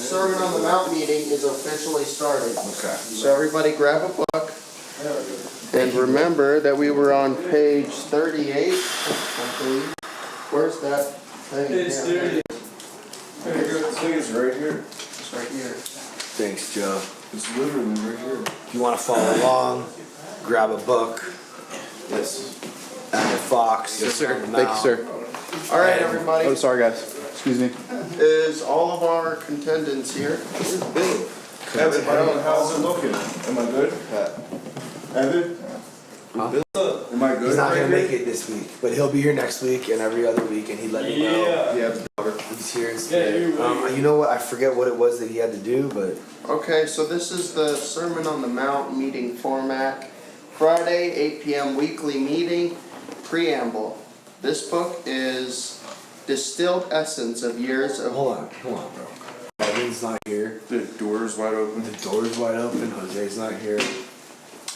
Sermon on the Mount meeting is officially started. Okay. So everybody grab a book. And remember that we were on page 38. Where's that thing? It's 30. I think it's right here. It's right here. Thanks, Joe. It's literally right here. If you want to follow along, grab a book. Yes. And a fox. Yes, sir. Thank you, sir. All right, everybody. Oh, sorry, guys. Excuse me. Is all of our contendants here? Evan, how's it looking? Am I good? Evan? Huh? Am I good? He's not going to make it this week, but he'll be here next week and every other week, and he let me know. Yeah, the daughter. He's here in spirit. You know what? I forget what it was that he had to do, but... Okay, so this is the Sermon on the Mount meeting format. Friday, 8 p.m. weekly meeting. Preamble. This book is distilled essence of years of... Hold on, bro. Evan's not here. The door's wide open. The door's wide open. Jose's not here.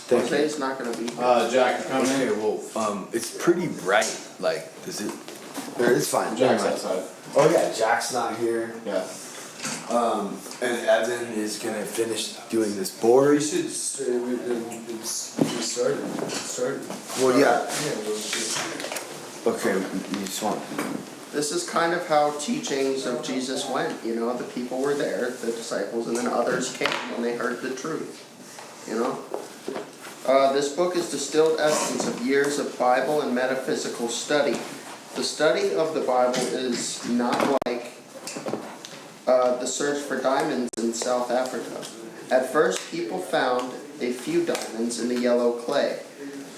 Jose's not going to be here. Jack, come Okay, well, it's pretty bright. Like, does it... It's fine. Jack's Never mind. outside. Oh, yeah, Jack's not here. Yeah. And Evan is going to finish doing this board. We should started. Well, yeah. Okay, you just want... This is kind of how teachings of Jesus went. You know, the people were there, the disciples, and then others came when they heard the truth. You know? This book is distilled essence of years of Bible and metaphysical study. The study of the Bible is not like the search for diamonds in South Africa. At first, people found a few diamonds in the yellow clay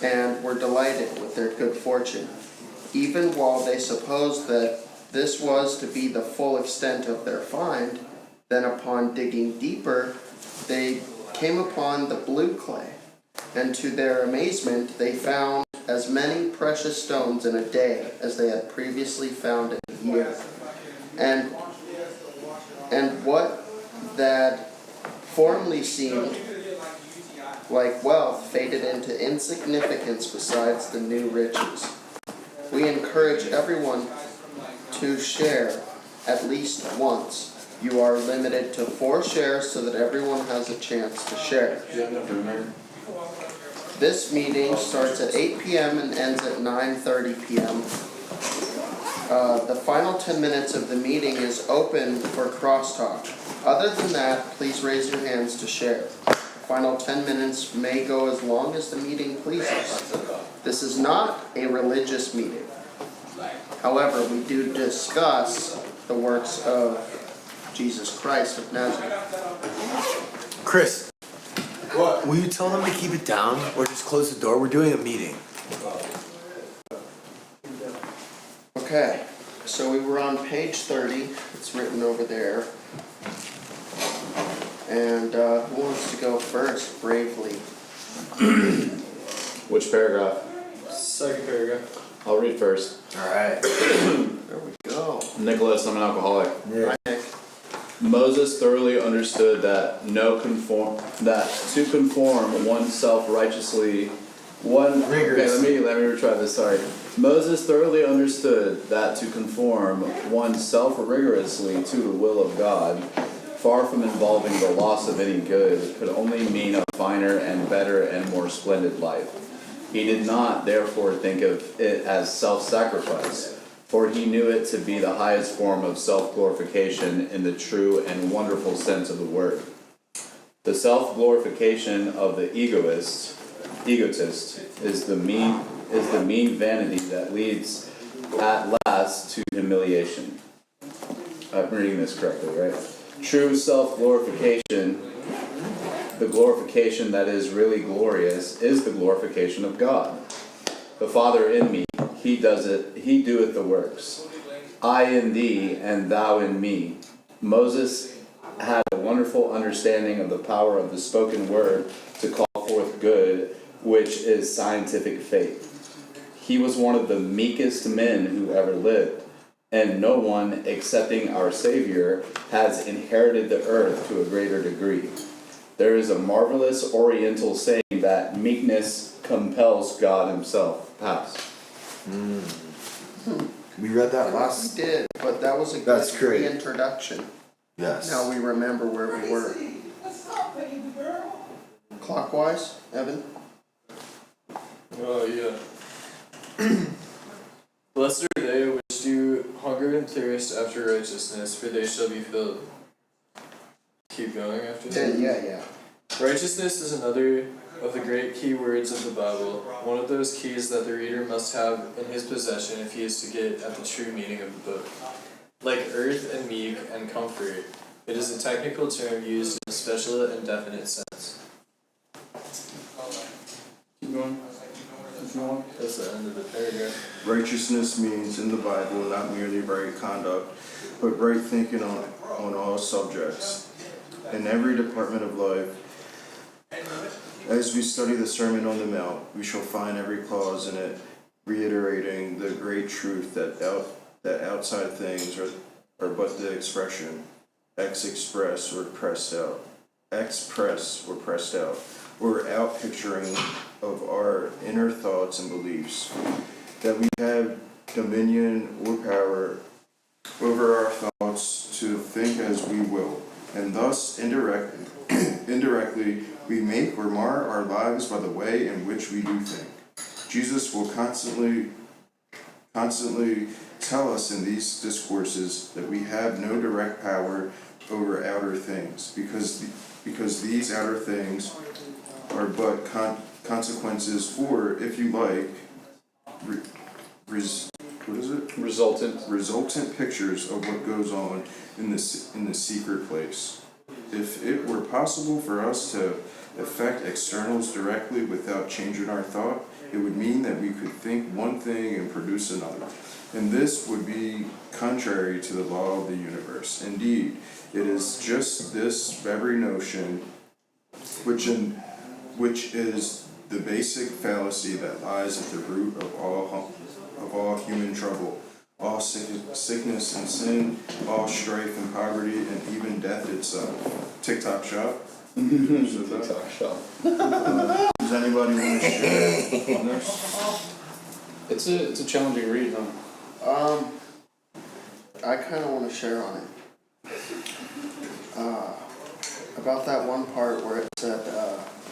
and were delighted with their good fortune. Even while they supposed that this was to be the full extent of their find, then upon digging deeper, they came upon the blue clay, and to their amazement they found as many precious stones in a day as they had previously found in a year. And what that formerly seemed like wealth faded into insignificance besides the new riches. We encourage everyone to share at least once. You are limited to 4 shares so that everyone has a chance to share. This meeting starts at 8 p.m. and ends at 9:30 p.m. The final 10 minutes of the meeting is open for crosstalk. Other than that, please raise your hands to share. The final 10 minutes may go as long as the meeting pleases. This is not a religious meeting. However, we do discuss the works of Jesus Christ of Nazareth. Chris. What? Will you tell them to keep it down or just close the door? We're doing a meeting. Okay, so we were on page 30. It's written over there. And who wants to go first, bravely? Which paragraph? Second paragraph. I'll read first. Alright. There we go. Nicholas, I'm an alcoholic. Yeah. Hi, Nick. Moses thoroughly understood that to conform oneself righteously Rigorous. Okay, let me retry this, sorry. Moses thoroughly understood that to conform oneself rigorously to the will of God, far from involving the loss of any good, could only mean a finer and better and more splendid life. He did not, therefore, think of it as self-sacrifice, for he knew it to be the highest form of self-glorification in the true and wonderful sense of the word. The self-glorification of the egotist is the mean vanity that leads at last to humiliation. I'm reading this correctly, right? True self-glorification, the glorification that is really glorious, is the glorification of God. The Father in me, he doeth the works. I in thee, and thou in me. Moses had a wonderful understanding of the power of the spoken word to call forth good, which is scientific faith. He was one of the meekest men who ever lived, and no one, excepting our Savior, has inherited the earth to a greater degree. There is a marvelous Oriental saying that meekness compels God himself. Pass. We read that last. We did, but that was a That's good great. reintroduction. Yes. Now we remember where we were. Clockwise, Evan? Oh, yeah. Blessed are they which do hunger and thirst after righteousness, for they shall be filled. Keep going after that. Yeah. Righteousness is another of the great key words of the Bible, one of those keys that the reader must have in his possession if he is to get at the true meaning of the book. Like earth and meek and comfort, it is a technical term used in a special and definite sense. Keep going. Keep going. That's the end of the paragraph. Righteousness means in the Bible not merely right conduct, but right thinking on all subjects, in every department of life. As we study the Sermon on the Mount, we shall find every clause in it reiterating the great truth that outside things are but the express or pressed out, or out picturing of our inner thoughts and beliefs, that we have dominion or power over our thoughts to think as we will, and thus indirectly we make or mar our lives by the way in which we do think. Jesus will constantly tell us in these discourses that we have no direct power over outer things, because these outer things are but consequences, or if you like, resultant pictures of what goes on in the secret place. If it were possible for us to affect externals directly without changing our thought, it would mean that we could think one thing and produce another. And this would be contrary to the law of the universe. Indeed, it is just this very notion which is the basic fallacy that lies at the root of all human trouble, all sickness and sin, all strife and poverty, and even death itself. TikTok shop. TikTok shop. Does anybody want to share on this? It's a challenging read, huh? I kind of want to share on it. About that one part where it said,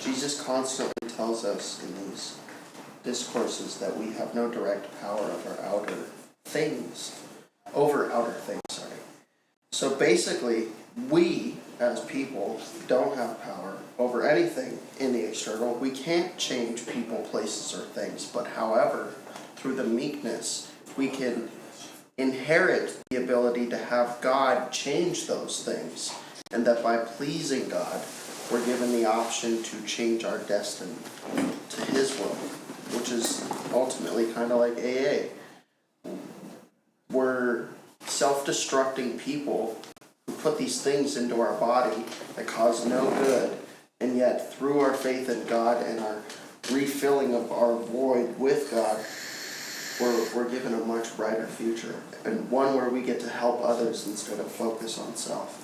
Jesus constantly tells us in these discourses that we have no direct power over outer things. So basically, we as people don't have power over anything in the external. We can't change people, places, or things, but however, through the meekness, we can inherit the ability to have God change those things, and that by pleasing God, we're given the option to change our destiny to His will, which is ultimately kind of like AA. We're self-destructing people who put these things into our body that cause no good, and yet through our faith in God and our refilling of our void with God, we're given a much brighter future, and one where we get to help others instead of focus on self.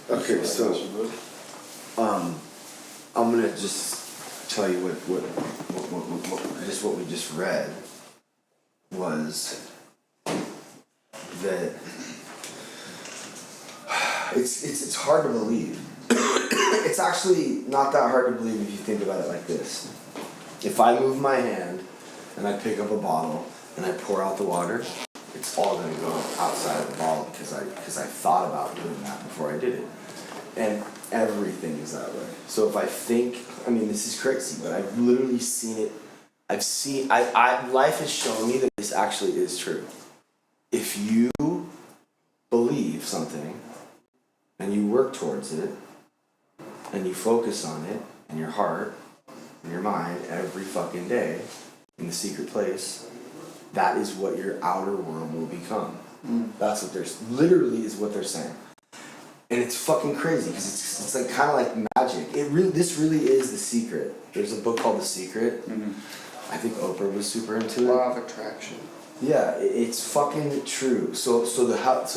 Okay, so I'm gonna just tell you what we just read was that it's hard to believe. It's actually not that hard to believe if you think about it like this. If I move my hand and I pick up a bottle and I pour out the water, it's all going to go outside of the bottle because I thought about doing that before I did it. And everything is that way. So if I think, this is crazy, but I've literally seen it. Life has shown me that this actually is true. If you believe something and you work towards it and you focus on it in your heart, in your mind, every fucking day, in the secret place, that is what your outer world will become. That's what literally is what they're saying. And it's fucking crazy because it's like kind of like magic. This really is The Secret. There's a book called The Secret. I think Oprah was super into it. Law of attraction. Yeah, it's fucking true. So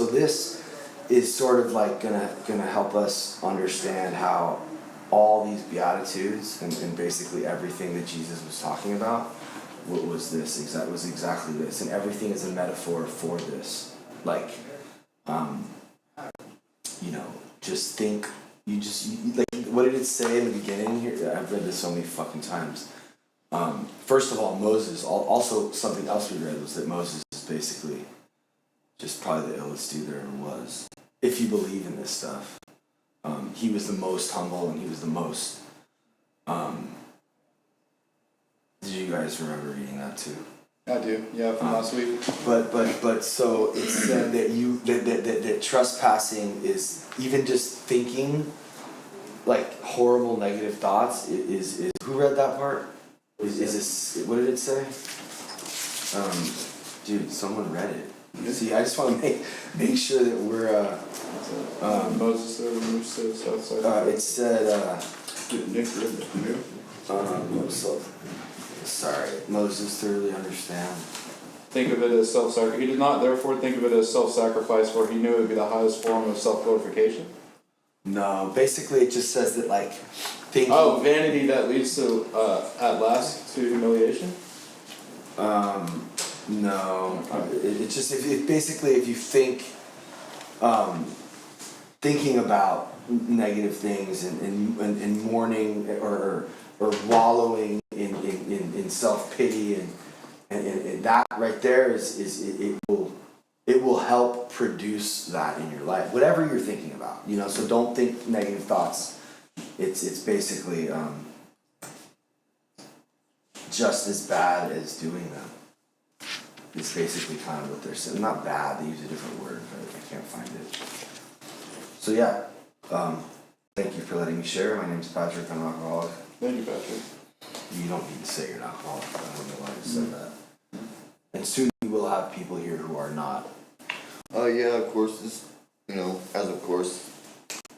this is sort of like gonna help us understand how all these beatitudes and basically everything that Jesus was talking about was exactly this, and everything is a metaphor for this. Like, just think. Like, what did it say in the beginning here? I've read this so many fucking times. First of all, Moses. Also, something else we read was that Moses is basically just probably the illest dude there ever was. If you believe in this stuff, he was the most humble, and he was the most. Did you guys remember reading that too? I do, yeah, from last week. But so it said that trespassing is even just thinking like horrible negative thoughts is who read that part? Is this, what did it say? Dude, someone read it. See, I just want to make sure that we're Moses says outside. it said Did Nick read that? so sorry, Moses thoroughly understand. Think of it as self-sacrifice. He did not therefore think of it as self-sacrifice, for he knew it would be the highest form of self-glorification. No, basically it just says that like thinking. Oh, vanity that leads to at last to humiliation. No, it's just if basically if you think, thinking about negative things and mourning or wallowing in self-pity and that right there is it will help produce that in your life, whatever you're thinking about, so don't think negative thoughts. It's basically just as bad as doing them. It's basically kind of what they're saying. Not bad, they use a different word, but I can't find it. So yeah, thank you for letting me share. My name's Patrick, I'm an alcoholic. Thank you, Patrick. You don't need to say you're an alcoholic, I don't know why you said that. And soon we will have people here who are not. Yeah, of course, this,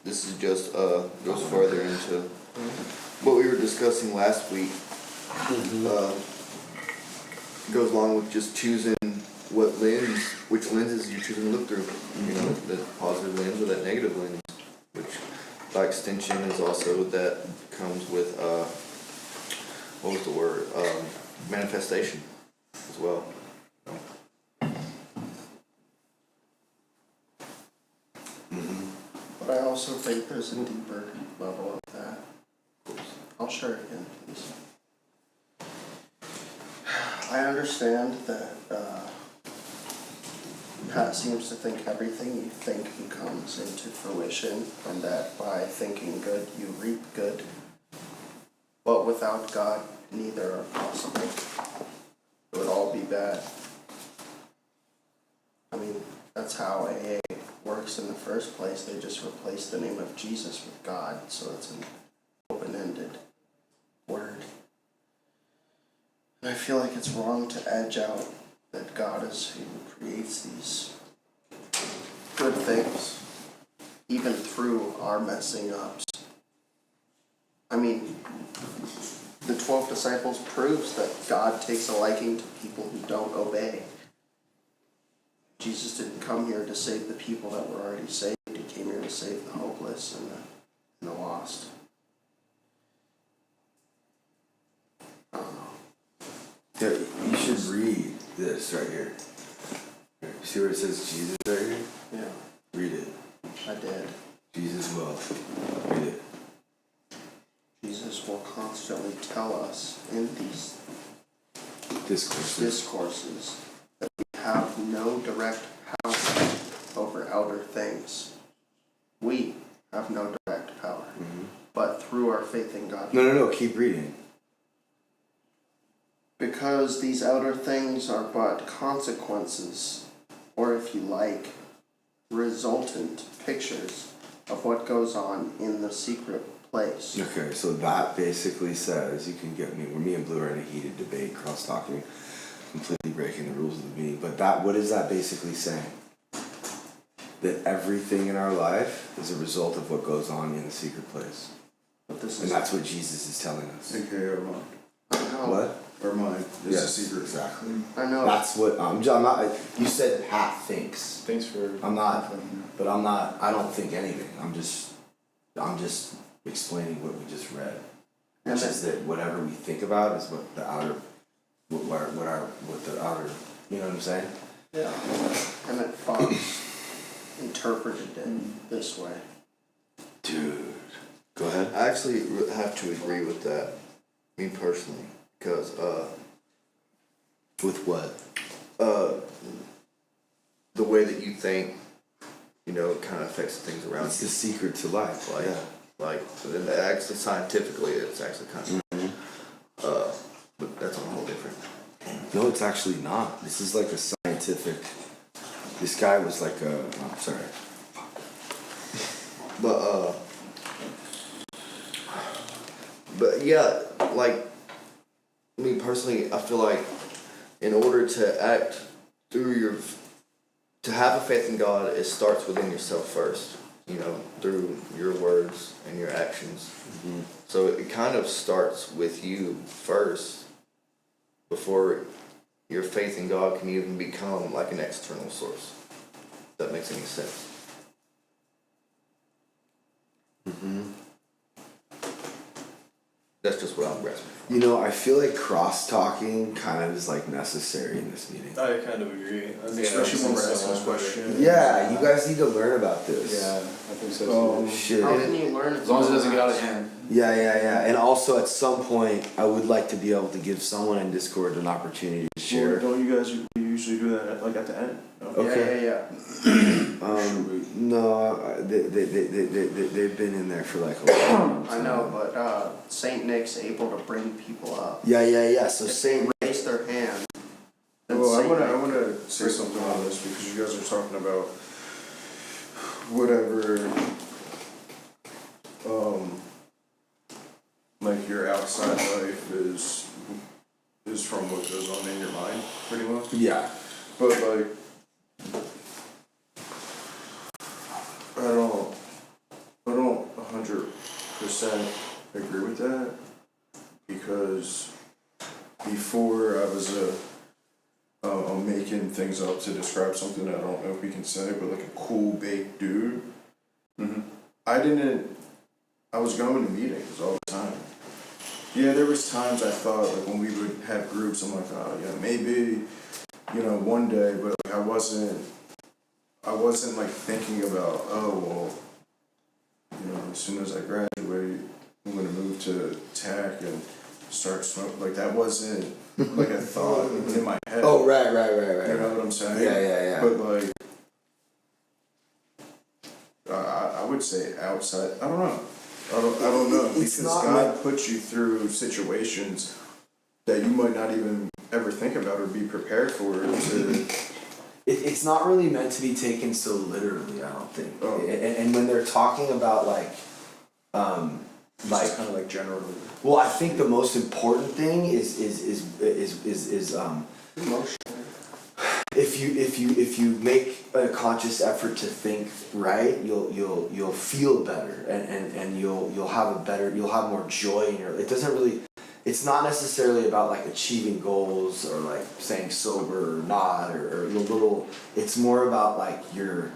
this is just, goes further into what we were discussing last week. Goes along with just choosing which lenses you're choosing to look through. The positive lens or that negative lens, which by extension is also that comes with, what was the word? Manifestation as well. But I also think there's a deeper level of that. I'll share it again, please. I understand that Pat seems to think everything you think comes into fruition, and that by thinking good, you reap good. But without God, neither are possible. It would all be bad. I mean, that's how AA works in the first place. They just replace the name of Jesus with God, so it's an open-ended word. And I feel like it's wrong to edge out that God is who creates these good things, even through our messing ups. I mean, the 12 disciples proves that God takes a liking to people who don't obey. Jesus didn't come here to save the people that were already saved. He came here to save the hopeless and the lost. I don't know. Yeah, you should read this right here. See where it says Jesus right here? Yeah, Read it. I did. Jesus will. Read it. Jesus will constantly tell us in these discourses that we have no direct power over outer things. We have no direct power, but through our faith in God. No, keep reading. Because these outer things are but consequences, or if you like, resultant pictures of what goes on in the secret place. Okay, so that basically says, you can get me, me and Blue are in a heated debate, cross-talking, completely breaking the rules of the meeting, but what is that basically saying? That everything in our life is a result of what goes on in the secret place. But this And is, that's what Jesus is telling us. AKA our mind. I know. What? Our mind is Yes, a secret. exactly. I know. That's what, I'm not, you said Pat thinks. Thanks for. I'm not, but I'm not, I don't think anything. I'm just explaining what we just read. Which is that whatever we think about is what the outer, what the outer, you know what I'm saying? Yeah. And it Fox interpreted it this way. Dude, go ahead. I actually have to agree with that, me personally, because With what? the way that you think, you know, kind of affects things around It's you. the secret to life. Like, Yeah. like, then actually scientifically, it's actually kind of, but that's a whole different. No, it's actually not. This is like a scientific. This guy was like a. I'm sorry. But yeah, like, me personally, I feel like in order to act through to have a faith in God, it starts within yourself first, you know, through your words and your actions. So it kind of starts with you first before your faith in God can even become like an external source. If that makes any sense. That's just what I'm grasping. You know, I feel like cross talking kind of is like necessary in this meeting. I kind of agree. I mean, Especially when we're since asking I wonder- questions. Yeah, you guys need to learn about this. Yeah, I think so too. Shit. How can you learn? As long as it doesn't get out of hand. Yeah. And also at some point, I would like to be able to give someone in Discord an opportunity to share. Don't you guys usually do that like at the end? No? Okay. Yeah. No, they've been in there for like a while. I know, but Saint Nick's able to bring people up. Yeah. So If Saint. they raise their hand. then Well, I Saint wanna Nick- say something on this because you guys are talking about whatever, like your outside life is from what goes on in your mind, pretty much. Yeah. But like, I don't 100% agree with that because before I was I'm making things up to describe something I don't know if we can say, but like a cool baked dude. I was going to meetings all the time. Yeah, there was times I thought like when we would have groups, I'm like, oh yeah, maybe, you know, one day, but like, I wasn't like thinking about, oh well, you know, as soon as I graduate, I'm gonna move to tech and start smoking. Like that wasn't like a thought in my head. Oh, right. You know what I'm saying? Yeah. But like, I would say outside. I don't know. I don't know It's because not God puts you through situations that you might not even ever think about or be prepared for. It's not really meant to be taken so literally, I don't think. Oh. And when they're talking about like Like kind of like generally. well, I think the most important thing is Emotion. if you make a conscious effort to think right, you'll feel better and you'll have more joy in your. It doesn't really. It's not necessarily about like achieving goals or like staying sober or not or the little. It's more about like your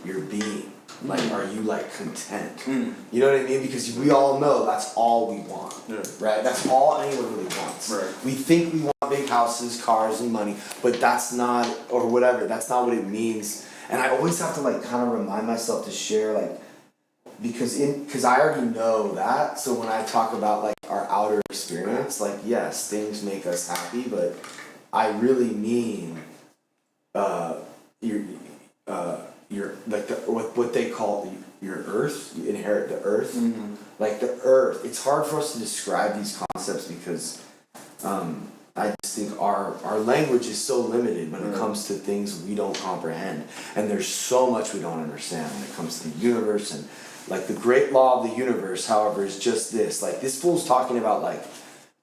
being. Like, are you like content? You know what I mean? Because we all know that's all we want, right? That's all anyone really wants. Right. We think we want big houses, cars, and money, but that's not, or whatever. That's not what it means. And I always have to like kind of remind myself to share like, because I already know that. So when I talk about like our outer experience, like yes, things make us happy, but I really mean, your like what they call your earth. You inherit the earth. Like the earth. It's hard for us to describe these concepts because I just think our language is so limited when it comes to things we don't comprehend, and there's so much we don't understand when it comes to the universe. And like the great law of the universe, however, is just this. Like this fool's talking about like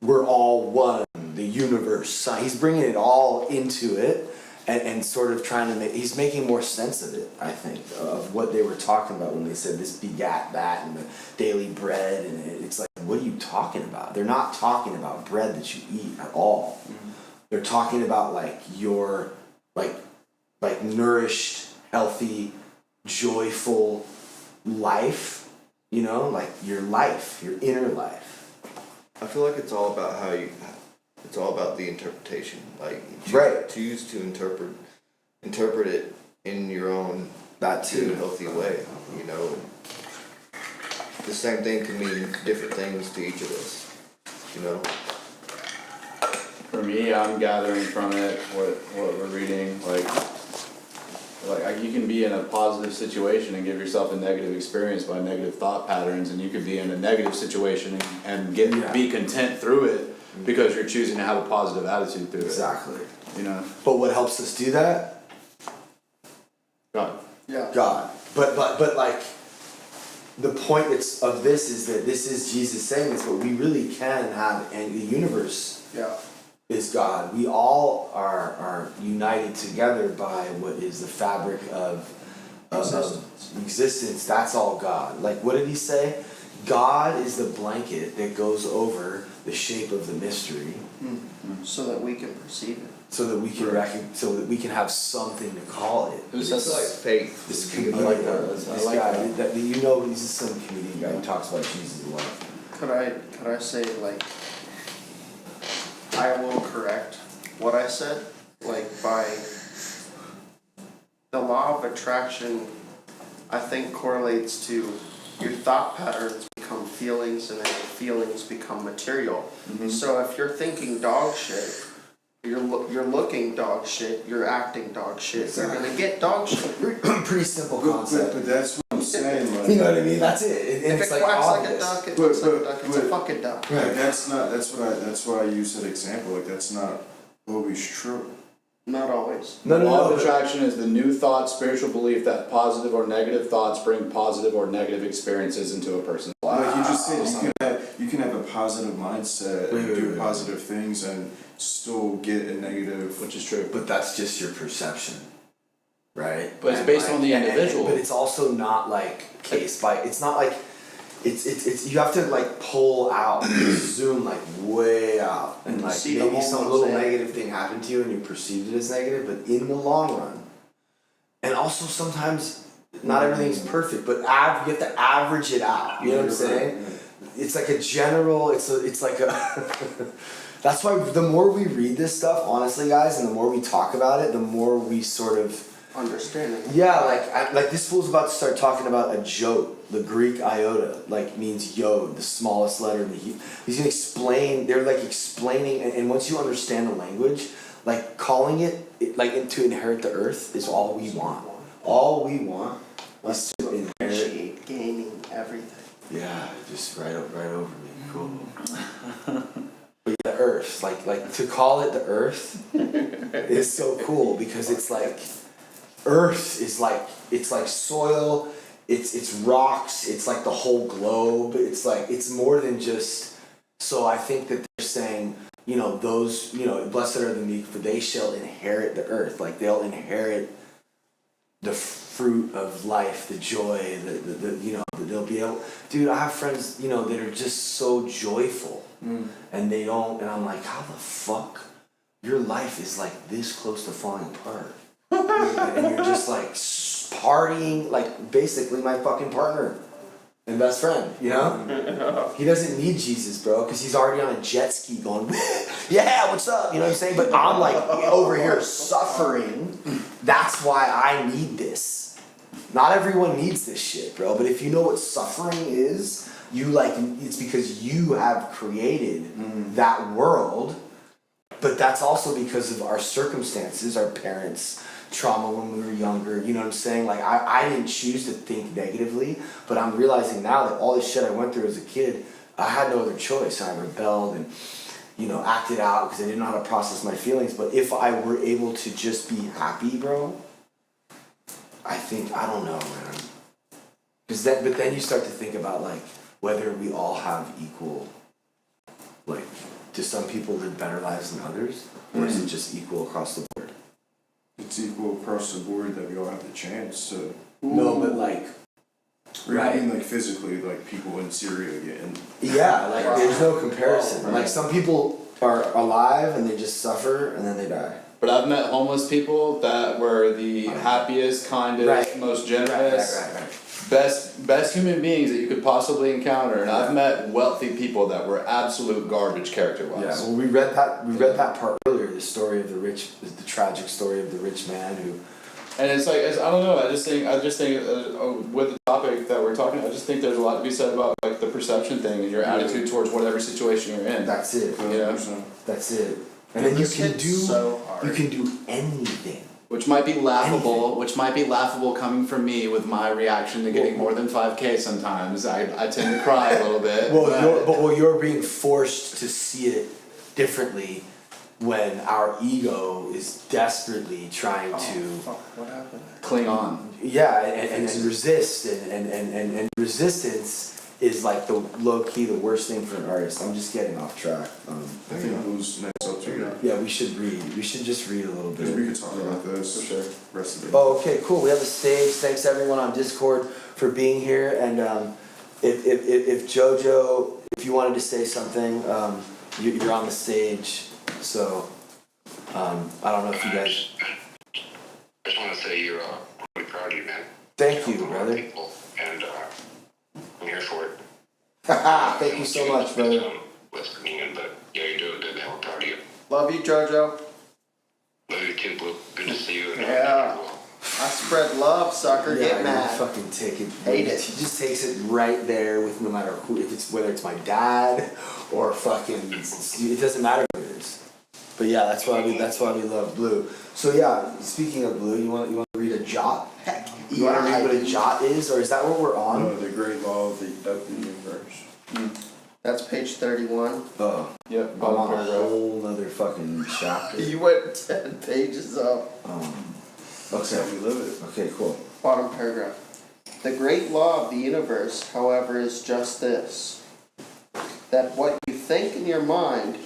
we're all one, the universe. So he's bringing it all into it. And sort of trying to he's making more sense of it, I think, of what they were talking about when they said this begat that and the daily bread, and it's like, what are you talking about? They're not talking about bread that you eat at all. They're talking about like your, like nourished, healthy, joyful life, you know, like your life, your inner life. I feel like it's all about it's all about the interpretation. Like Right. choose to interpret it in your own That in a too. healthy way, you know. The same thing can mean different things to each of us, you know. For me, I'm gathering from it what we're reading, like you can be in a positive situation and give yourself a negative experience by negative thought patterns, and you could be in a negative situation and be content through it because you're choosing to have a positive attitude through Exactly. it. You know, But what helps us do that? God. Yeah. God. But like the point of this is that this is Jesus saying this, but we really can have, and the universe Yeah. is God. We all are united together by what is the fabric of existence. That's all God. Like, what did he say? God is the blanket that goes over the shape of the mystery, So that we can perceive it. so that we can so that we can have something to call it. It was It's like faith. This You comedian, like that. this I like guy, that. you know, he's just some comedian guy who talks about Jesus a lot. Could I say, like, I will correct what I said, like, by the law of attraction, I think correlates to your thought patterns become feelings, and then your feelings become material. So if you're thinking dog shit, you're looking dog shit, you're acting dog shit, you're gonna get dog shit. Pretty simple But concept. that's what I'm saying, like. You know what I mean? That's it. And If it's it like quacks like a obvious. duck, it But- looks like a but- duck, it's a but- fucking duck. Like, that's why I use that example, like, that's not always true. Not always. No, The law of but- attraction is the new thought, spiritual belief that positive or negative thoughts bring positive or negative experiences into a person's life. Like you just said, you can have a positive mindset and Wait, do wait. positive things and still get a negative. Which is true. But that's just your perception, right? But it's And based on the and- individual. But it's also not like case by. It's not like. It's you have to like pull out, zoom like way out, and like See the maybe whole some little mosaic. negative thing happened to you and you perceived it as negative, but in the long run, and also sometimes not everything's perfect, but you have to average it out. You know what I'm saying? It's like a general. It's like a. That's why the more we read this stuff, honestly, guys, and the more we talk about it, the more we sort of. Understanding. Yeah, like this fool's about to start talking about a jot, the Greek iota, like means yod, the smallest letter in the he's gonna explain. They're like explaining, and once you understand the language, like calling it like to inherit the earth is all we want. All we want is to inherit. Appreciate gaining everything. Yeah, just right over me. Cool. But the earth, like to call it the earth, is so cool because it's like. Earth is like it's like soil, it's rocks, it's like the whole globe. It's like it's more than just. So I think that they're saying, you know, those, you know, blessed are the meek, for they shall inherit the earth. Like they'll inherit the fruit of life, the joy, the you know, they'll be able. Dude, I have friends, you know, that are just so joyful, and they don't. And I'm like, how the fuck? Your life is like this close to falling apart. And you're just like partying, like basically my fucking partner and best friend, you know? He doesn't need Jesus, bro, because he's already on a jet ski going, yeah, what's up? You know what I'm saying? But I'm like over here suffering. That's why I need this. Not everyone needs this shit, bro. But if you know what suffering is, you like, it's because you have created that world. But that's also because of our circumstances, our parents, trauma when we were younger, you know what I'm saying? Like, I didn't choose to think negatively, but I'm realizing now that all this shit I went through as a kid, I had no other choice. I rebelled and, you know, acted out because I didn't know how to process my feelings. But if I were able to just be happy, bro, I think, I don't know, man. But then you start to think about, like, whether we all have equal, like, do some people live better lives than others? Or is it just equal across the board? It's equal across the board that we all have the chance to. No, but like, Or right. I mean, like physically, like people in Syria getting. Yeah, like there's no comparison. Like some people are alive and they just suffer and then they die. But I've met homeless people that were the happiest, kindest, Right. most generous, Right. best human beings that you could possibly encounter. And I've met wealthy people that were absolute garbage character-wise. Yeah, well, we read that part earlier. The story of the tragic story of the rich man who And it's like, I don't know, I just think with the topic that we're talking, I just think there's a lot to be said about like the perception thing and your attitude towards whatever situation you're in. That's it. Yeah. That's it. And then you This can hits do so hard. you can do anything. Which might be laughable coming from me with my reaction to getting more than 5K sometimes. I tend to cry a little bit. You're being forced to see it differently when our ego is desperately trying to What happened? cling on. and resist and resistance is like the low key the worst thing for an artist. I'm just getting off track. I think who's next up to Yeah, we should read. We should just read a little because we bit. could talk about this For sure. rest of the day. Oh, okay, cool. We have the stage. Thanks everyone on Discord for being here. And if JoJo, if you wanted to say something, you're on the stage. So I don't know if you guys. I just want to say you're really proud of you, man. Thank you, Helping a lot of brother. people, and I'm here for it. Thank you so much, brother. West Green, but yeah, you're doing good, man. We're proud of you. Love you, JoJo. Love you too, Blue. Good to see you. And Yeah. I spread love, sucker. Yeah, Get you mad. fucking take it. Hate it. He just takes it right there with no matter who, if it's whether it's my dad or fucking. It doesn't matter who it is. But yeah, that's why we love Blue. So yeah, speaking of Blue, you want to read a jot? Heck, You want to yeah, read what I a do. jot is, or is that what we're on? The great law of the universe. That's page 31. Oh, Yep, I'm bottom on a paragraph. whole nother fucking chapter. You went 10 pages up. That's how Okay. we live it. Okay, cool. Bottom paragraph. The great law of the universe, however, is just this: that what you think in your mind,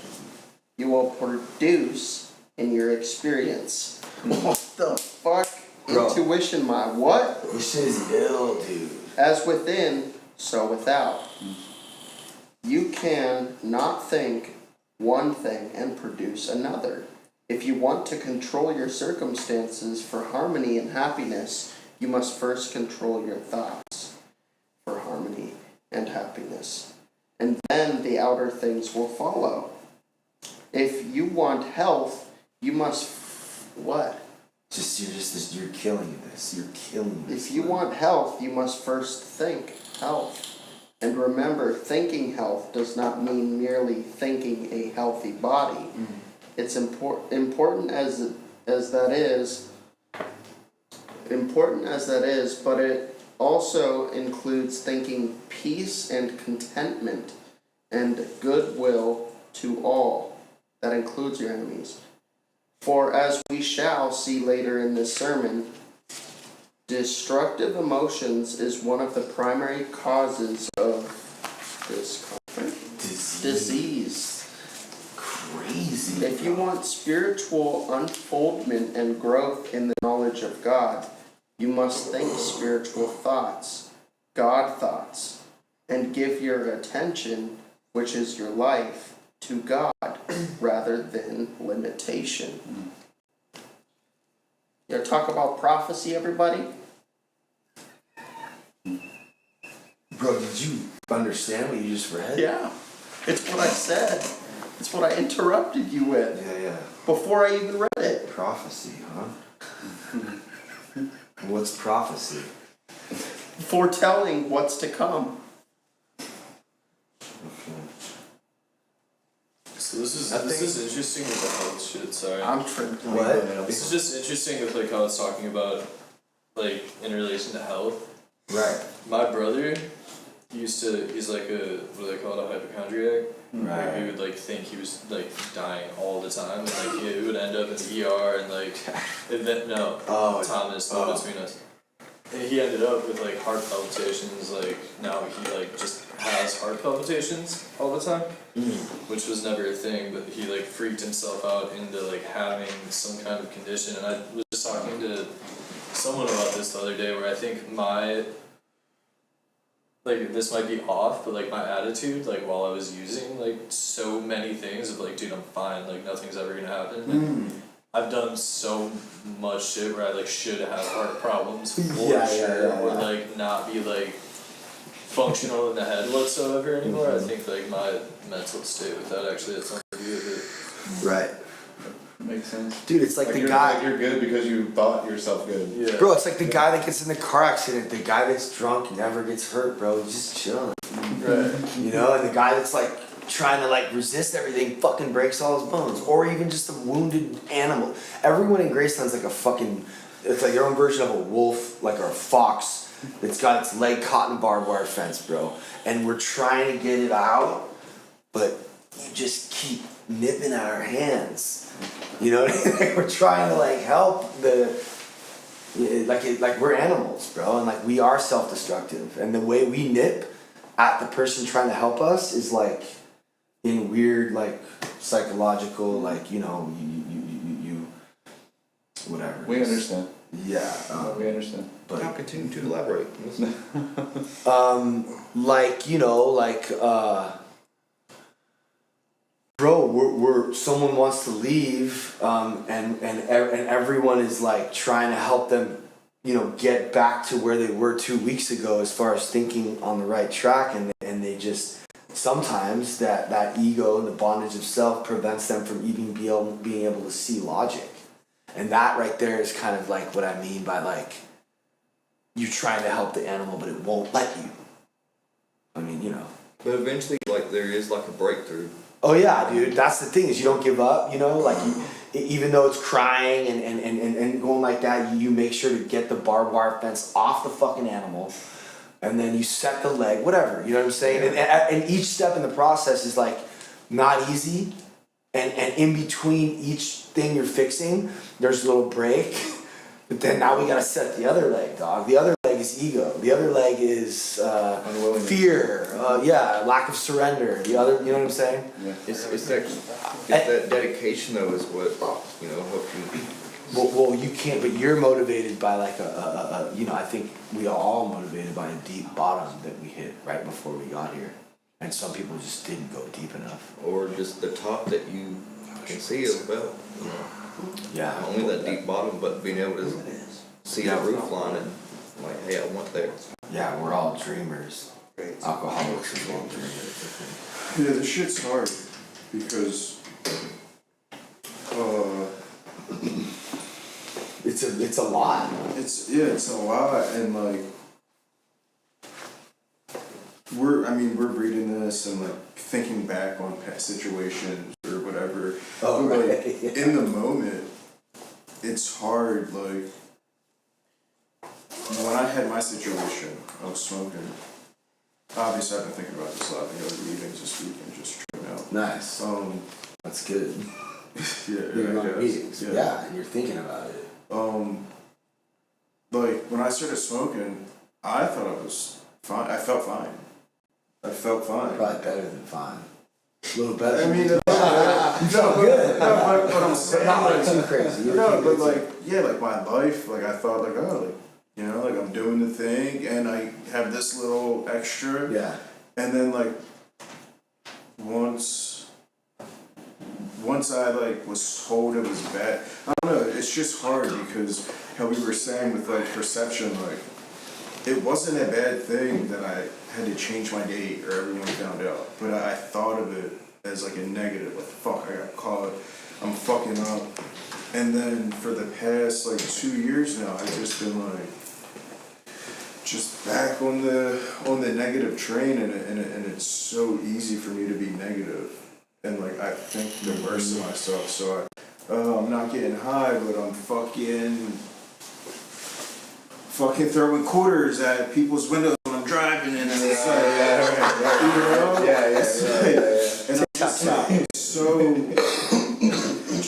you will produce in your experience. What the fuck? Bro. Intuition, my what? This shit is ill, dude. As within, so without. You can not think one thing and produce another. If you want to control your circumstances for harmony and happiness, you must first control your thoughts for harmony and happiness. And then the outer things will follow. If you want health, you must what? You're killing this. You're killing this. If you want health, you must first think health. And remember, thinking health does not mean merely thinking a healthy body. It's important as that is, but it also includes thinking peace and contentment and goodwill to all. That includes your enemies. For as we shall see later in this sermon, destructive emotions is one of the primary causes of discomfort, disease. Crazy. If you want spiritual unfoldment and growth in the knowledge of God, you must think spiritual thoughts, God thoughts, and give your attention, which is your life, to God rather than limitation. You talk about prophecy, everybody? Bro, did you understand what you just read? Yeah. It's what I said. It's what I interrupted you with Yeah. before I even read it. Prophecy, huh? What's prophecy? Foretelling what's to come. So this is interesting with the health shit, sorry. I'm tripping. What? This is just interesting with like how it's talking about like in relation to health. Right. My brother he's like a what do they call it, a hypochondriac. Like he would like think he was like dying all the time, and like he would end up in the ER and like Thomas between us. And he ended up with like heart palpitations, like now he like just has heart palpitations all the time. Which was never a thing, but he like freaked himself out into like having some kind of condition. And I was just talking to someone about this the other day where I think my like this might be off, but like my attitude like while I was using like so many things of like, dude, I'm fine, like nothing's ever gonna happen. And I've done so much shit where I like should have heart problems for sure, or like not be like functional in the head whatsoever anymore. I think like my mental state with that actually had something to do with it. Right. Makes sense. Dude, it's like the guy. you're good because you thought yourself good. Yeah. Bro, it's like the guy that gets in the car accident. The guy that's drunk never gets hurt, bro. He's just chilling. Right. You know, and the guy that's like trying to like resist everything fucking breaks all his bones. Or even just a wounded animal. Everyone in Graceland's like a fucking, it's like their own version of a wolf, like or a fox that's got its leg caught in barbed wire fence, bro. And we're trying to get it out, but you just keep nipping at our hands. You know what I mean? We're trying to like help like we're animals, bro, and like we are self-destructive. And the way we nip at the person trying to help us is like in weird like psychological like you whatever. We understand. Yeah. We understand. But Now continue to elaborate. bro, we're someone wants to leave, and everyone is like trying to help them, get back to where they were 2 weeks ago as far as thinking on the right track, and they just sometimes that ego and the bondage of self prevents them from even being able to see logic, and that right there is kind of like what I mean by like you're trying to help the animal but it won't let you. I mean, But eventually, like, there is like a breakthrough. Oh yeah, dude. That's the thing is you don't give up. Like even though it's crying and going like that, you make sure to get the barbed wire fence off the fucking animal, and then you set the leg, whatever. You know what I'm saying? And each step in the process is like not easy, and in between each thing you're fixing, there's a little break. But then now we gotta set the other leg, dog. The other leg is ego. The other leg is fear. Lack of surrender. The other, you know what I'm saying? Yeah. It's that dedication though is what helps you. Well, you can't. But you're motivated by like I think we are all motivated by a deep bottom that we hit right before we got here, and some people just didn't go deep enough. Or just the top that you can see as well. Yeah. Not only that deep bottom, but being able to see the roof line and like, hey, I want there. Yeah, we're all dreamers. Alcoholics are all dreamers. Yeah, this shit's hard because It's a lot. it's a lot, and like we're reading this and like thinking back on past situations or whatever. Oh, but, right. like, in the moment, it's hard. Like when I had my situation, I was smoking. Obviously, I've been thinking about this a lot. The other meetings this week and just tripping out. Nice. That's good. You're on meetings. Yeah, and you're thinking about it. Like when I started smoking, I thought I was fine. I felt fine. Probably better than fine. A little better. I mean, you felt good. but I'm saying, But not like, too crazy. no, but like, yeah, like my life, like I thought, like, oh, like, like I'm doing the thing, and I have this little extra, Yeah. and then like, once I like was told it was bad, I don't know. It's just hard because how we were saying with like perception, like it wasn't a bad thing that I had to change my date or everyone found out, but I thought of it as like a negative, like fuck, I got caught, I'm fucking up, and then for the past like 2 years now, I've just been like, just back on the negative train, and it's so easy for me to be negative, and like I think the worst of myself. So I'm not getting high, but I'm fucking throwing quarters at people's windows when I'm driving, and it's like, and I'm just like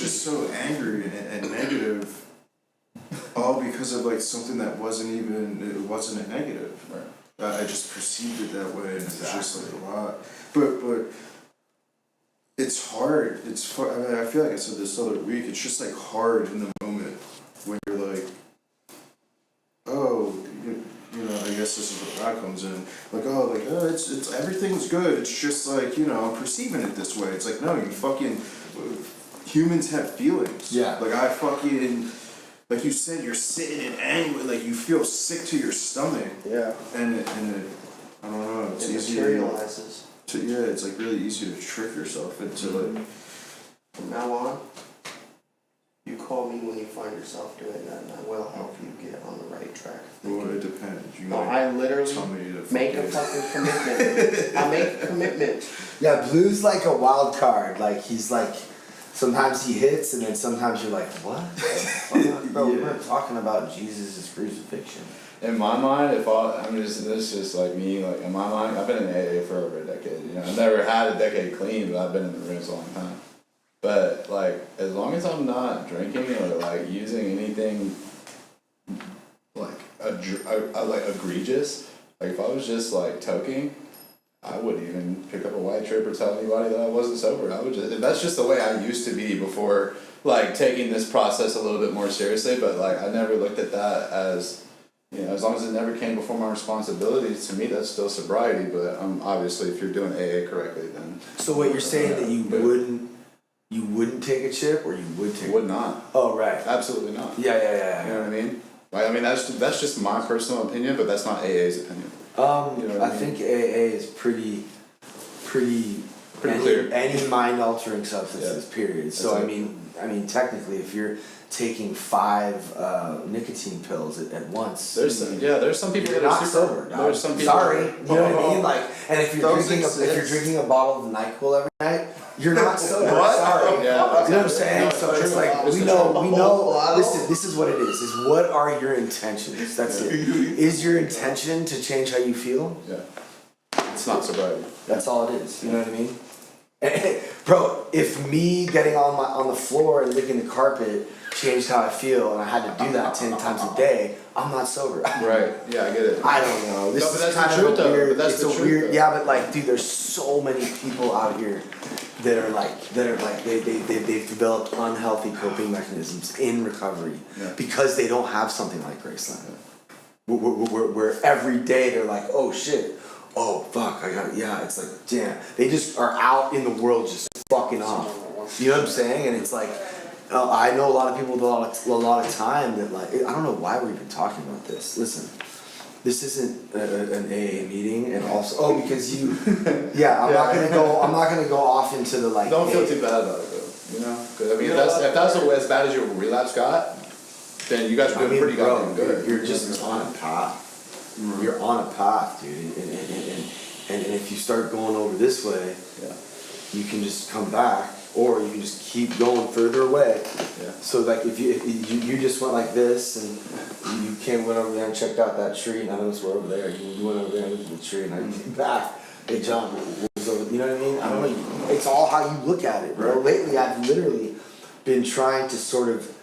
so angry and negative, all because of like something that wasn't a negative. Right. I just perceived it that way, and it's just like a lot. But it's hard. I feel like I said this the other week. It's just like hard in the moment when you're like, oh, I guess this is where God comes in. Like, it's everything's good. It's just like, I'm perceiving it this way. It's like, no, humans have feelings. Yeah. Like like you said, you're sitting in anger, like you feel sick to your stomach. Yeah. And it I don't know, it's It easy materializes. it's like really easy to trick yourself into like, From now on, call me when you find yourself doing that, and I will help you get on the right track. Well, it depends. You No, might I literally tell me to make a forget. fucking commitment. I make a commitment. Yeah, Blue's like a wild card. Like he's like, sometimes he hits, and then sometimes you're like, what? Bro, we weren't talking about Jesus' crucifixion. In my mind, this is just like me, like in my mind, I've been in AA for over a decade, you know, I've never had a decade clean, but I've been in the rooms a long time. But like, as long as I'm not drinking or like using anything like like egregious, like if I was just like toking, I wouldn't even pick up a white trip or tell anybody that I wasn't sober. I would just, that's just the way I used to be before like taking this process a little bit more seriously, but like I never looked at that as, you know, as long as it never came before my responsibilities, to me that's still sobriety, but obviously if you're doing AA correctly then. So what you're saying that you wouldn't take a chip, or you would take? Would not. Oh right. Absolutely not. Yeah. You know what I mean? Like, I mean that's just my personal opinion, but that's not AA's opinion. You know what I think AA is pretty clear. Any mind altering substances, period. So That's I mean technically if you're taking 5 nicotine pills at once, There's some people you're that are not super. sober. There's some people. Sorry, you know what I mean? Like, and if you're Those drinking a bottle of NyQuil every night, you're not sober. What? Sorry. Yeah. You know what I'm saying? No, So it's it's true. like It's we true. know. Listen, this is what it is. Is what are your intentions? That's it. Is your intention to change how you feel? Yeah. It's not sobriety. That's all it is. You know what I mean? Bro, if me getting on the floor and licking the carpet changed how I feel, and I had to do that 10 times a day, I'm not sober. Right. Yeah, I get it. I don't know. This No, but is that's kind the of truth, a though. weird. But that's It's the a truth, weird. though. Yeah, but like, dude, there's so many people out here that are like they've developed unhealthy coping mechanisms in recovery because they don't have something like Graceland. Where every day they're like, oh shit, oh fuck, I got it. Yeah, it's like, damn. They just are out in the world just fucking off. You know what I'm saying? And it's like, I know a lot of people with a lot of time that like, I don't know why we're even talking about this. Listen, this isn't an AA meeting, and also, because you, I'm not gonna go off into the like. Don't feel too bad about it though. You know, 'cause I mean, if that's as bad as your relapse got, then you guys are doing pretty goddamn good. You're just on a path. You're on a path, dude, and if you start going over this way, you can just come back, or you can just keep going further away. Yeah. So like if you just went like this, and you went over there and checked out that tree, and I noticed we're over there. You went over there and looked at the tree, and I came back. Hey John, what was over? You know what I mean? I don't know. It's all how you look at it, bro. Lately, I've literally been trying to sort of.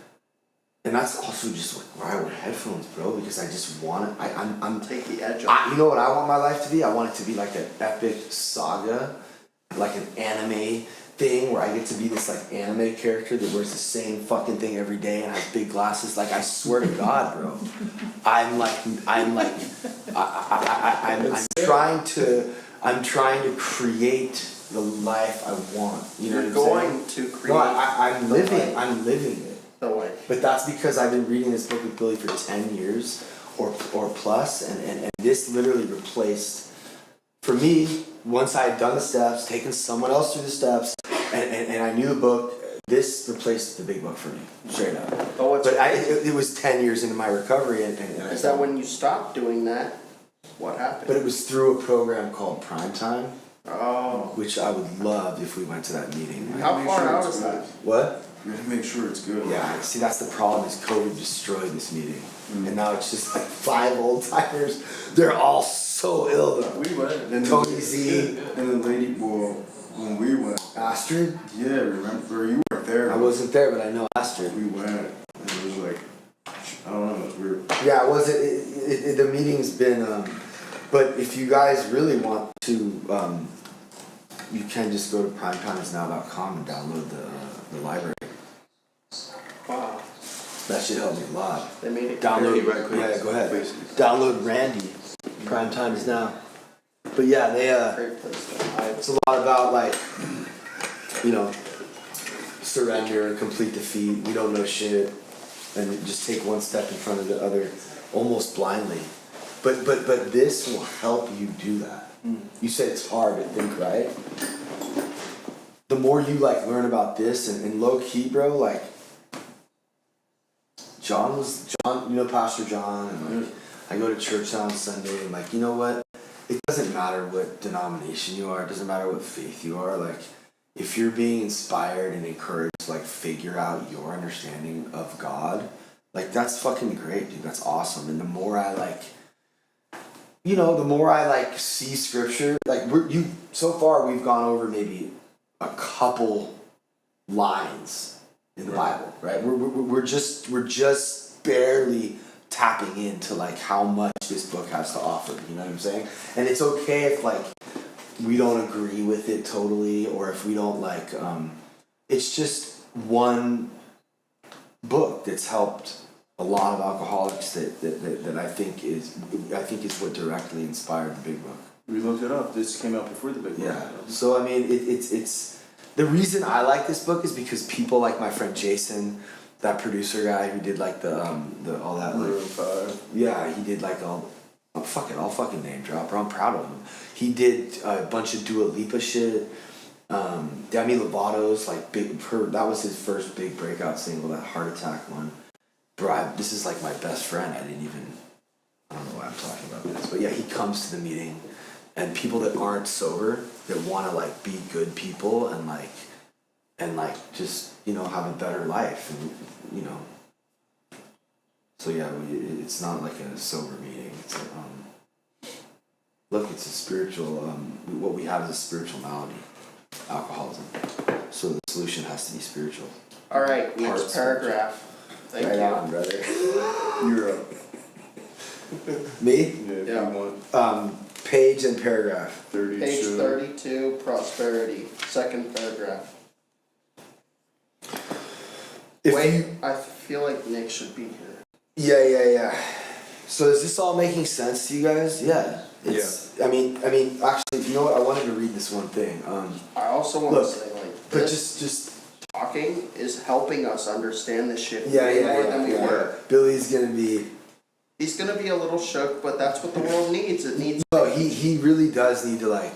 And that's also just like why I wear headphones, bro, because I just want it. I'm Take the edge off. you know what I want my life to be? I want it to be like an epic saga, like an anime thing where I get to be this like anime character that wears the same fucking thing every day and has big glasses. Like I swear to God, bro, I'm trying to create the life I want. You know You're what I'm saying? going to create. No, I'm living it. the way. But that's because I've been reading this book with Billy for 10 years or plus, and this literally replaced, for me, once I had done the steps, taken someone else through the steps, and I knew the book, this replaced the big book for me, straight up. But it was 10 years into my recovery, and Is that when you stopped doing that? What happened? but it was through a program called Primetime, Oh. which I would love if we went to that meeting. How far out is that? What? You gotta make sure it's good. Yeah, see, that's the problem, is COVID destroyed this meeting. And now it's just like 5 old timers. They're all so ill though. We went. And Tony Z. And the lady, well, when we went, Astrid? yeah, remember, you weren't there. I wasn't there, but I know Astrid. We went, and it was like, I don't know, it's weird. Yeah, the meeting's been, but if you guys really want to, you can just go to primetimeisnow.com and download the library. Wow. That should help me a lot. They made it. Download, right quick. yeah, go ahead. Please. Download Randy. Prime Time is now. But yeah, Great place to hide. it's a lot about like, you know, surrender, complete defeat, we don't know shit, and just take one step in front of the other, almost blindly. But this will help you do that. You said it's hard to think, right? The more you like learn about this, and low key, bro, like, John, you know, Pastor John, and like, I go to church on Sunday, and like, you know what? It doesn't matter what denomination you are, it doesn't matter what faith you are, like, if you're being inspired and encouraged to like figure out your understanding of God, like that's fucking great, dude. That's awesome. And the more I like, you know, the more I like see scripture, like so far we've gone over maybe a couple lines in the Bible, right? We're just barely tapping into like how much this book has to offer, you know what I'm saying? And it's okay if like we don't agree with it totally, or if we don't like it's just one book that's helped a lot of alcoholics that I think is what directly inspired the big book. We looked it up. This came out before the big book. Yeah. So I mean it's the reason I like this book is because people like my friend Jason, that producer guy who did like the all that like yeah, he did like all I'll fucking name drop, bro. I'm proud of him. He did a bunch of Dua Lipa shit. Demi Lovato's like that was his first big breakout single, that Heart Attack one. Bro, this is like my best friend. I don't know why I'm talking about this, but yeah, he comes to the meeting, and people that aren't sober that want to like be good people and like just, you know, have a better life, and you know. So yeah, it's not like a sober meeting. It's look, it's a spiritual. What we have is a spiritual malady, alcoholism. So the solution has to be spiritual. All right, next Parts paragraph. Thank Right you. on, brother. You're up. Me? Yeah, if Yeah. you want. Page and paragraph. 32. Page 32, prosperity, second paragraph. I feel like Nick should be here. Yeah. So is this all making sense to you guys? Yeah. I mean, actually, you know what? I wanted to read this one thing. I also want Look, to say, like, but this just talking is helping us understand this shit yeah, way more than we yeah. were. Billy's gonna be. He's gonna be a little shook, but that's what the world needs. It needs. No, he really does need to like.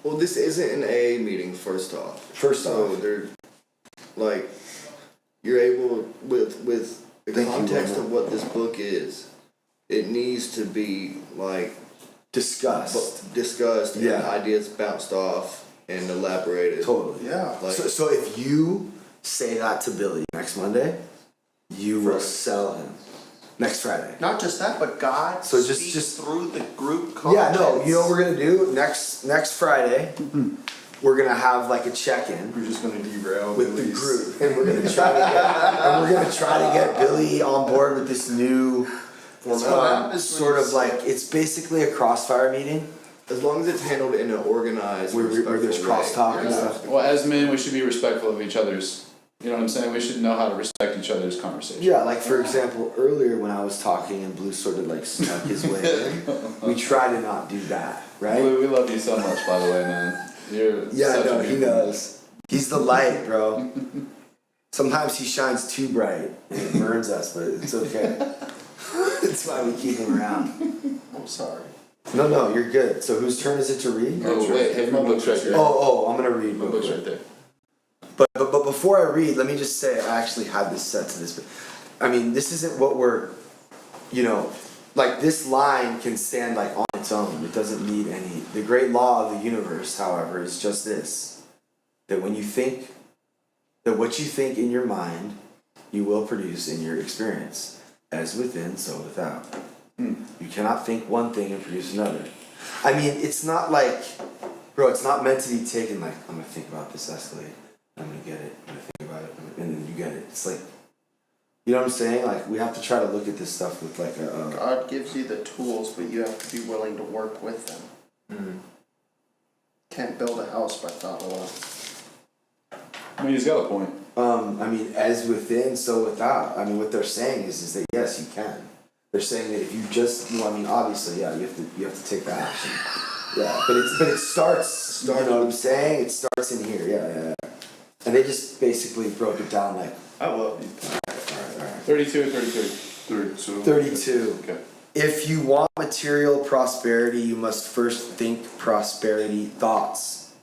Well, this isn't an AA meeting, first off. So they're, like, you're able, with the Thank you, context Wilma. of what this book is, it needs to be, like, discussed. discussed and Yeah. ideas bounced off and elaborated. Totally. Yeah. Like, So if you say that to Billy next Monday, you will sell him. Next Friday. Not just that, but God So speaks just- through the group Yeah, contents. no, you know what we're gonna do? Next Friday, we're gonna have like a check-in We're just gonna derail with the Billy's- group, and we're gonna try to get Billy on board with this new That's what happens when sort you of like, it's basically a crossfire meeting as long as it's handled in an organized, where there's respectful way. crosstalk and Yeah. stuff. Well, as men, we should be respectful of each other's. You know what I'm saying? We should know how to respect each other's conversation. Yeah, like for example, earlier when I was talking and Blue sort of like snuck his way in, we try to not do that, right? We love you so much, by the way, man. You're Yeah, such no, a he knows. He's the light, bro. Sometimes he shines too bright and it burns us, but it's okay. That's why we keep him around. I'm sorry. No, you're good. So whose turn is it to read? Oh wait, hey, my book's right there. I'm gonna read. My real book's quick. right there. But before I read, let me just say I actually had this set to this. But I mean, this isn't what we're, you know, like this line can stand like on its own. It doesn't need any. The great law of the universe, however, is just this: that when you think, that what you think in your mind, you will produce in your experience, as within, so without. You cannot think one thing and produce another. I mean, it's not like, bro, it's not meant to be taken like, I'm gonna think about this escalate. I'm gonna get it. I'm gonna think about it, and then you get it. It's like, you know what I'm saying? Like we have to try to look at this stuff with like a. God gives you the tools, but you have to be willing to work with them. Can't build a house by thought alone. I mean, he's got a point. I mean, as within, so without. I mean, what they're saying is that yes, you can. They're saying that if you just, well, I mean, obviously, yeah, you have to take that action. Yeah, but it starts. You know what I'm saying? It starts in here. Yeah. And they just basically broke it down like. I love you. Alright. 32 or 33? 32. Okay. If you want material prosperity, you must first think prosperity thoughts.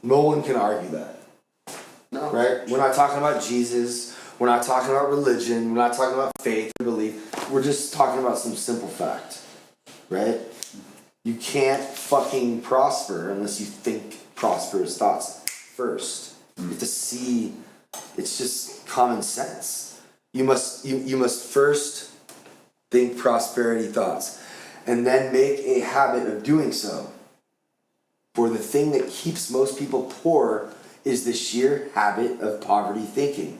No one can argue that. No. Right? We're not talking about Jesus. We're not talking about religion. We're not talking about faith or belief. We're just talking about some simple fact. Right? You can't fucking prosper unless you think prosperous thoughts first. You have to see, it's just common sense. You must first think prosperity thoughts and then make a habit of doing so. For the thing that keeps most people poor is the sheer habit of poverty thinking.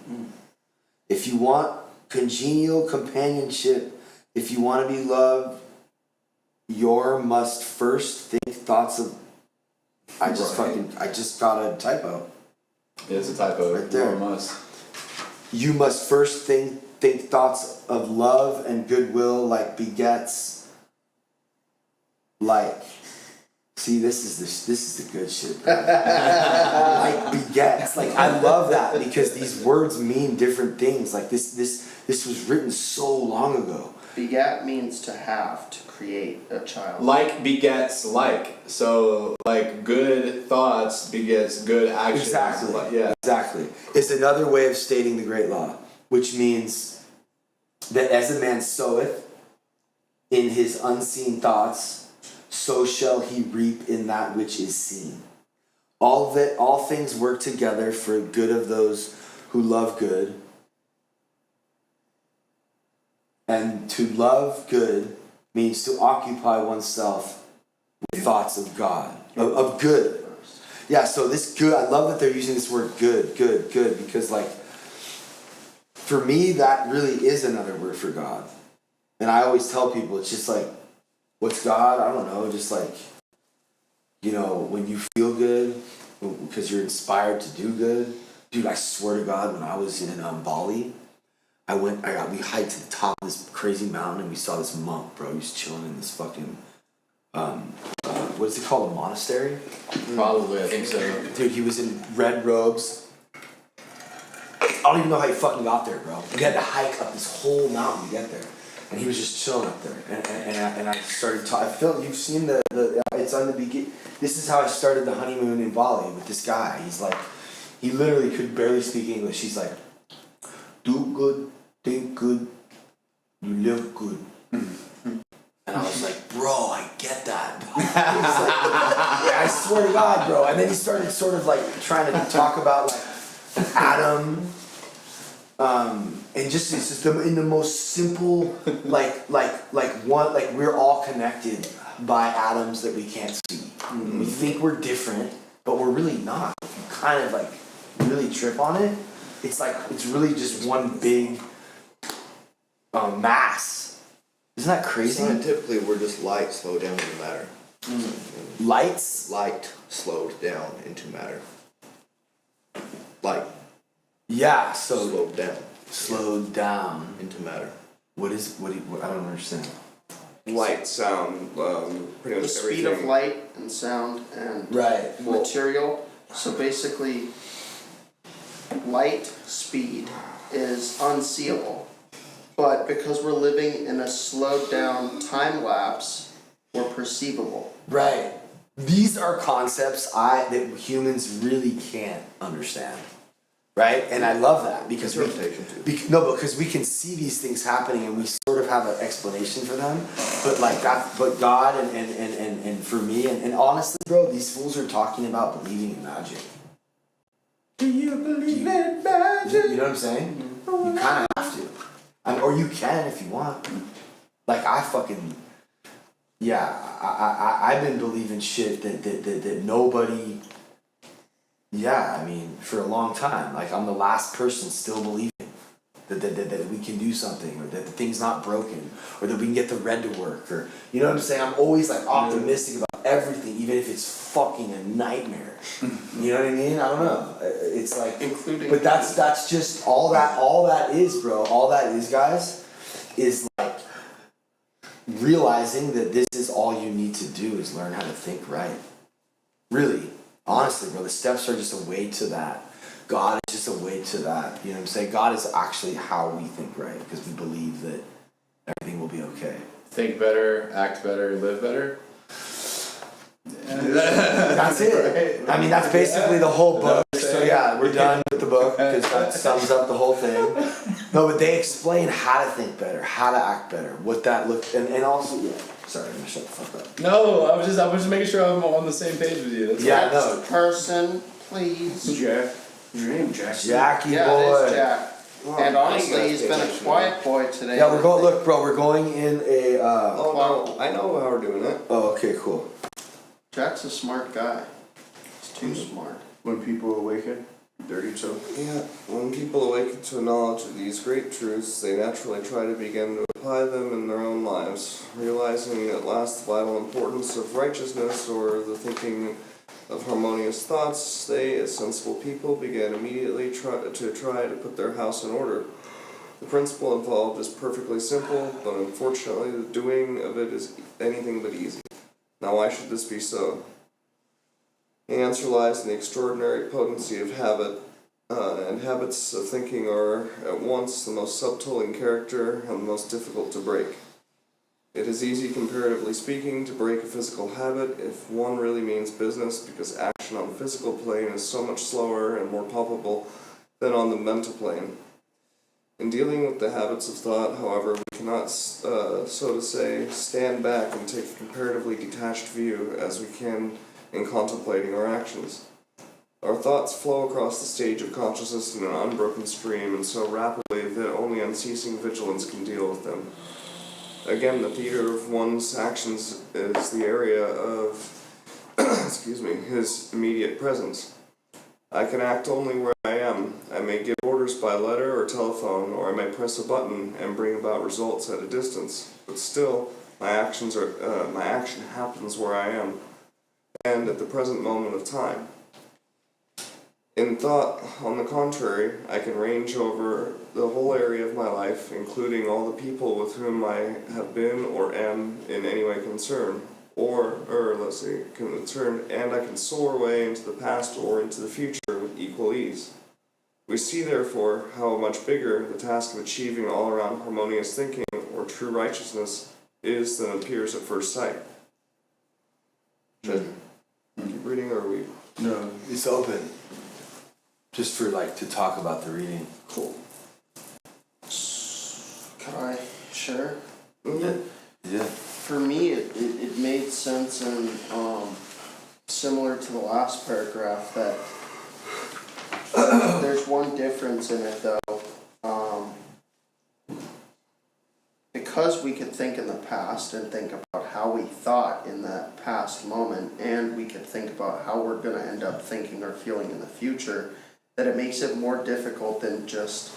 If you want congenial companionship, if you want to be loved, you must first think thoughts of. I just got a typo. It's a typo. Right there. You must. You must first think thoughts of love and goodwill, like begets. Like, see, this is the good shit, bro. Like begets. Like, I love that because these words mean different things. Like this was written so long ago. Begat means to have, to create a child. Like begets like. So, like, good thoughts begets good actions. Exactly. Like, yeah. Exactly. It's another way of stating the great law, which means that as a man soweth in his unseen thoughts, so shall he reap in that which is seen. All things work together for good of those who love good. And to love good means to occupy oneself with thoughts of God, of good. Yeah, so this good, I love that they're using this word good, because like, for me, that really is another word for God. And I always tell people, it's just like, what's God? I don't know, just like, when you feel good, because you're inspired to do good. Dude, I swear to God, when I was in Bali, we hiked to the top of this crazy mountain and we saw this monk, bro. He was chilling in this fucking, what is it called, a monastery? Probably, I think so. Dude, he was in red robes. I don't even know how he fucking got there, bro. We had to hike up this whole mountain to get there. And he was just chilling up there. And I started talking. I felt, you've seen it's on the beginning. This is how I started the honeymoon in Bali with this guy. He's like, he literally could barely speak English. He's like, do good, think good, you live good. And I was like, bro, I get that. Yeah, I swear to God, bro. And then he started sort of like trying to talk about like Adam, and just it's just in the most simple, like we're all connected by atoms that we can't see. Mm-hmm. We think we're different, but we're really not. If you kind of like really trip on it, it's like it's really just one big mass. Isn't that crazy? Scientifically, we're just light slowed down into matter. Lights? Light slowed down into matter. Light Yeah, so slowed down into matter. into matter. What I don't understand. Light, sound, pretty The much speed everything. of light and sound and Right. material. So basically, light speed is unseeable. But because we're living in a slowed down time lapse, we're perceivable. Right. These are concepts that humans really can't understand. Right? And I love that because because we can see these things happening and we sort of have an explanation for them. But like that, but God and for me and honestly, bro, these fools are talking about believing in magic. Do you believe in magic? You know what I'm saying? You kind of have to. Or you can if you want. Like I've been believing shit that nobody. Yeah, I mean, for a long time, like I'm the last person still believing that we can do something, or that the thing's not broken, or that we can get the red to work, or you know what I'm saying. I'm always like optimistic about everything, even if it's fucking a nightmare. You know what I mean? I don't know. It's like, Including. but that's just all that is, bro. All that is, guys, is like realizing that this is all you need to do is learn how to think right. Really. Honestly, bro, the steps are just a way to that. God is just a way to that. You know what I'm saying? God is actually how we think right, because we believe that everything will be okay. Think better, act better, live better. That's it. I mean, that's basically the whole book. So yeah, we're done with the book because that sums up the whole thing. No, but they explain how to think better, how to act better, what that look, and also, yeah. Sorry, I'm gonna shut the fuck up. No, I was just making sure I'm on the same page with you. That's Yeah, Next no. person, please. Jack, is your name Jackson? Jackie Yeah, boy. it is Jack. Oh, And I honestly, gotta he's pay been a attention. quiet boy today. Yeah, we're going. Look, bro, we're going in a. Oh no, I know how we're doing it. Oh, okay, cool. Jack's a smart guy. He's too smart. When people awaken, dirty so. Yeah, when people awaken to a knowledge of these great truths, they naturally try to begin to apply them in their own lives, realizing at last the vital importance of righteousness or the thinking of harmonious thoughts. They, as sensible people, began immediately try to put their house in order. The principle involved is perfectly simple, but unfortunately the doing of it is anything but easy. Now why should this be so? The answer lies in the extraordinary potency of habit, and habits of thinking are at once the most subtle in character and the most difficult to break. It is easy, comparatively speaking, to break a physical habit if one really means business, because action on the physical plane is so much slower and more palpable than on the mental plane. In dealing with the habits of thought, however, we cannot, so to say, stand back and take a comparatively detached view as we can in contemplating our actions. Our thoughts flow across the stage of consciousness in an unbroken stream, and so rapidly that only unceasing vigilance can deal with them. Again, the theater of one's actions is the area of, his immediate presence. I can act only where I am. I may give orders by letter or telephone, or I may press a button and bring about results at a distance. But still, my action happens where I am, and at the present moment of time. In thought, on the contrary, I can range over the whole area of my life, including all the people with whom I have been or am in any way concerned, concerned, and I can soar away into the past or into the future with equal ease. We see, therefore, how much bigger the task of achieving all-around harmonious thinking or true righteousness is than appears at first sight. Should I keep reading, or are we? No. It's open. Just for to talk about the reading. Cool. Can I share? Yeah. Yeah. For me, it made sense and similar to the last paragraph that there's one difference in it though. Because we could think in the past and think about how we thought in that past moment, and we could think about how we're going to end up thinking or feeling in the future, that it makes it more difficult than just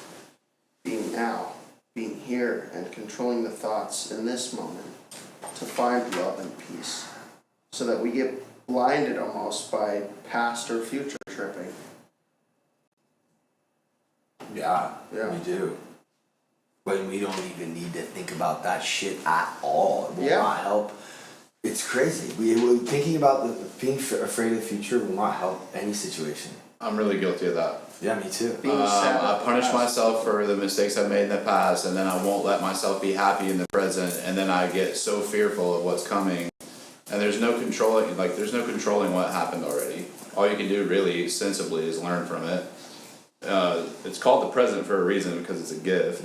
being now, being here, and controlling the thoughts in this moment to find love and peace, so that we get blinded almost by past or future tripping. Yeah, Yeah. we do. When we don't even need to think about that shit at all. It will Yeah. not help. It's crazy. Thinking about being afraid of the future will not help any situation. I'm really guilty of that. Yeah, me too. Being sad I at the punish past. myself for the mistakes I've made in the past, and then I won't let myself be happy in the present, and then I get so fearful of what's coming. And there's no controlling what happened already. All you can do really sensibly is learn from it. It's called the present for a reason, because it's a gift,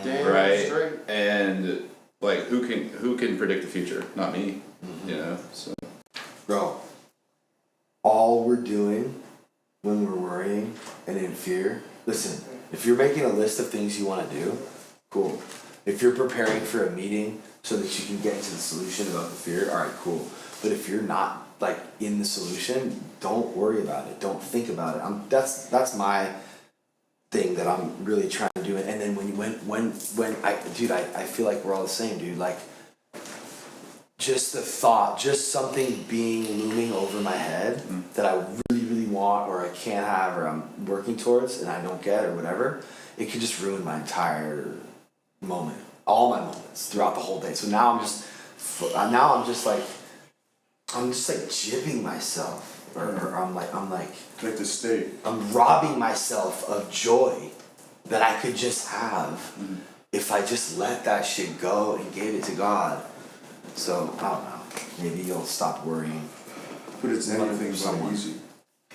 Damn right? straight. And who can predict the future? Not me. You know. So Bro, all we're doing when we're worrying and in fear, listen, if you're making a list of things you want to do, cool. If you're preparing for a meeting so that you can get to the solution about the fear, alright, cool. But if you're not in the solution, don't worry about it. Don't think about it. That's my thing that I'm really trying to do. And then when I feel like we're all the same, dude. Just the thought, just something looming over my head that I really, really want, or I can't have, or I'm working towards and I don't get, or whatever, it could just ruin my entire moment, all my moments throughout the whole day. So now I'm just jibbing myself, or I'm like Like the state. I'm robbing myself of joy that I could just have if I just let that shit go and gave it to God. So, I don't know. Maybe you'll stop worrying. But it's anything but Someone. easy.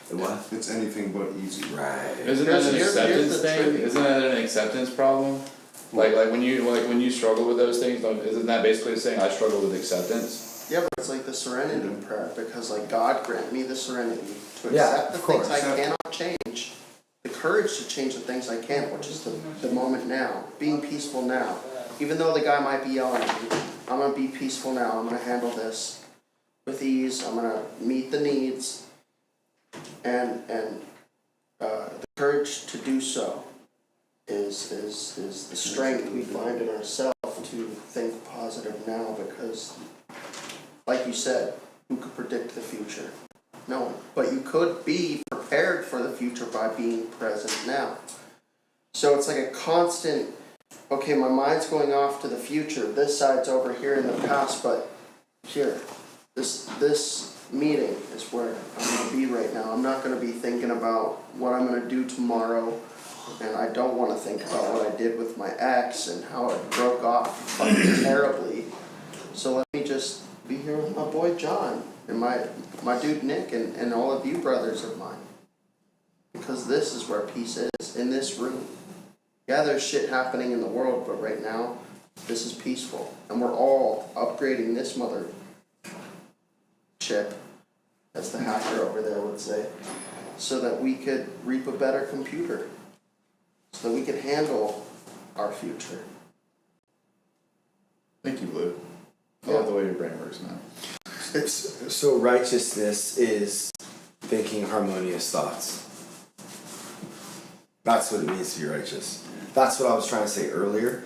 What? It's anything but easy. Right. Isn't that an Here's acceptance the thing? tricky- Isn't that an acceptance problem? Like when you struggle with those things, isn't that basically saying I struggle with acceptance? Yeah, but it's like the serenity prayer, because like God grant me the serenity to Yeah, accept the of things course. I cannot change, the courage to change the things I can, which is the moment now, being peaceful now. Even though the guy might be yelling at me, I'm gonna be peaceful now, I'm gonna handle this with ease, I'm gonna meet the needs, and the courage to do so is the strength we find in ourselves to think positive now, because like you said, who could predict the future? No one. But you could be prepared for the future by being present now. So it's like a constant, okay, my mind's going off to the future, this side's over here in the past, but here, this meeting is where I'm gonna be right now. I'm not gonna be thinking about what I'm gonna do tomorrow, and I don't wanna think about what I did with my ex and how it broke off fucking terribly. So let me just be here with my boy John and my dude Nick and all of you brothers of mine. Because this is where peace is, in this room. Yeah, there's shit happening in the world, but right now, this is peaceful. And we're all upgrading this mother chip, as the hacker over there would say, so that we could reap a better computer. So that we could handle our future. Thank you, Blue. I love the way your brain works, man. So righteousness is thinking harmonious thoughts. That's what it means to be righteous. That's what I was trying to say earlier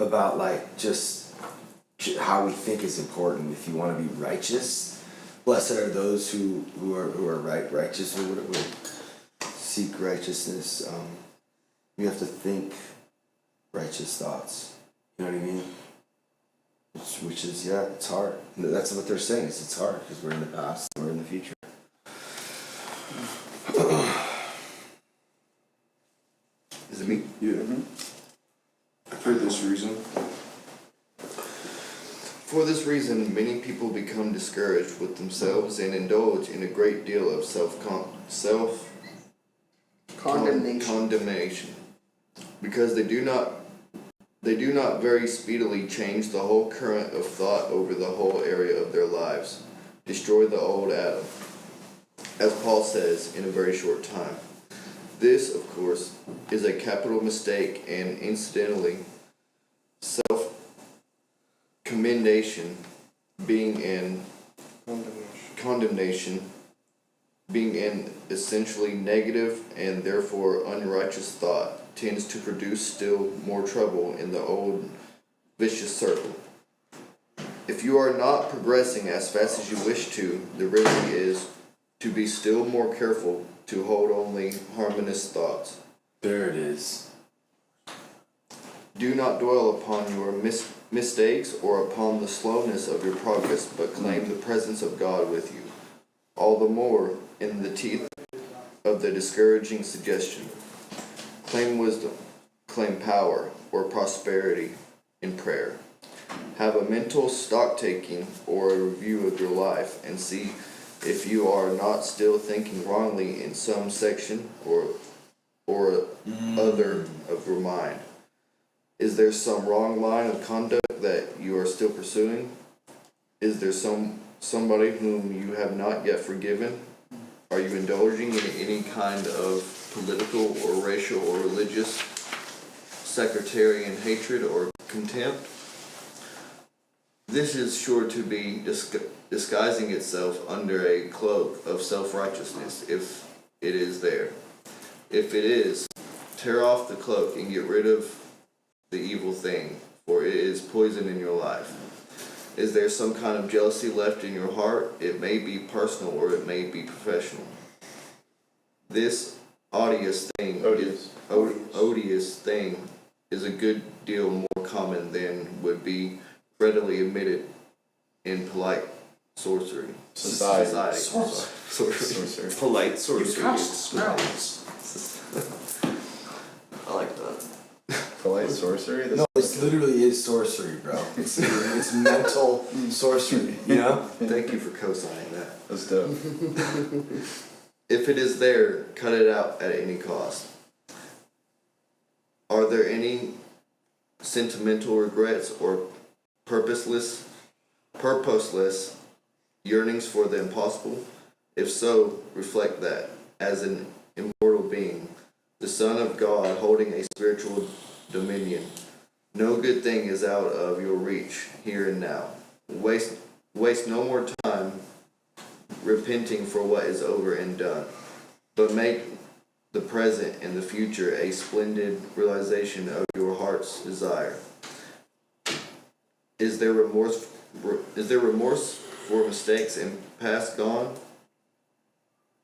about like just how we think is important. If you want to be righteous, blessed are those who are righteous, or would seek righteousness. You have to think righteous thoughts. You know what I mean? Which is, yeah, it's hard. That's what they're saying, is it's hard because we're in the past and we're in the future. Is it me? Yeah. For this reason, For this reason, many people become discouraged with themselves and indulge in a great deal of condemnation, because they do not very speedily change the whole current of thought over the whole area of their lives, destroy the old Adam, as Paul says, in a very short time. This, of course, is a capital mistake, and incidentally, self-commendation being an condemnation being an essentially negative and therefore unrighteous thought, tends to produce still more trouble in the old vicious circle. If you are not progressing as fast as you wish to, the remedy is to be still more careful to hold only harmonious thoughts. There it is. Do not dwell upon your mistakes or upon the slowness of your progress, but claim the presence of God with you, all the more in the teeth of the discouraging suggestion. Claim wisdom, claim power or prosperity in prayer. Have a mental stock-taking or a review of your life and see if you are not still thinking wrongly in some section or other of your mind. Is there some wrong line of conduct that you are still pursuing? Is there somebody whom you have not yet forgiven? Are you indulging in any kind of political or racial or religious sectarian hatred or contempt? This is sure to be disguising itself under a cloak of self-righteousness, if it is there. If it is, tear off the cloak and get rid of the evil thing, for it is poison in your life. Is there some kind of jealousy left in your heart? It may be personal or it may be professional. This odious thing is a good deal more common than would be readily admitted in polite sorcery. Society. Sorcery. Polite sorcery. I like that. Polite sorcery? No, it literally is sorcery, bro. It's mental sorcery, you know? Thank you for co-signing that. That's dope. If it is there, cut it out at any cost. Are there any sentimental regrets or purposeless yearnings for the impossible? If so, reflect that, as an immortal being, the Son of God holding a spiritual dominion. No good thing is out of your reach here and now. Waste no more time repenting for what is over and done, but make the present and the future a splendid realization of your heart's desire. Is there remorse for mistakes and past gone?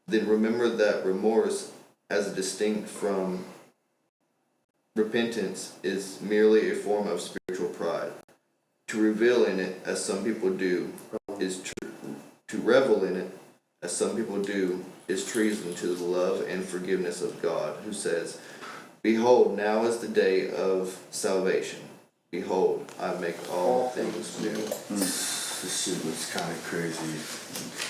Then remember that remorse, as distinct from repentance, is merely a form of spiritual pride. To revel in it, as some people do, to revel in it, as some people do, is treason to the love and forgiveness of God, who says, "Behold, now is the day of salvation. Behold, I make all things new." This shit was kind of crazy.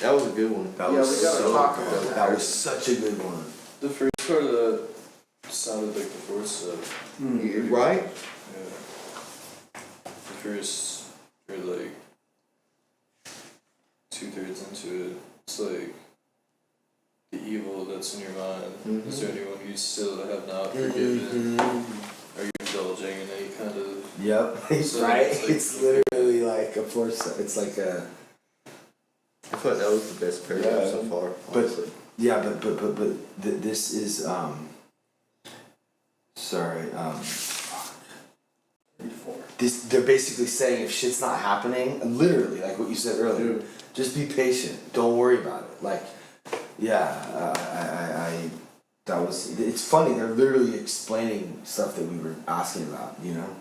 That was a good one. That Yeah, was we gotta so talk good. about That that. was such a good one. The first part of that sounded like the fourth stuff. Right? Yeah. The first, or like 2/3 into it, it's like the evil that's in your mind. Is there anyone you still have not forgiven? Are you indulging in any kind of? Yep. So Right? it's like- It's literally like a force. It's like a. I thought that was the best paragraph Yeah. so far, But- honestly. Yeah, but this is sorry this they're basically saying if shit's not happening, literally like what you said earlier, just be patient. Don't worry about it. Like, yeah, I that was it's funny. They're literally explaining stuff that we were asking about. You know.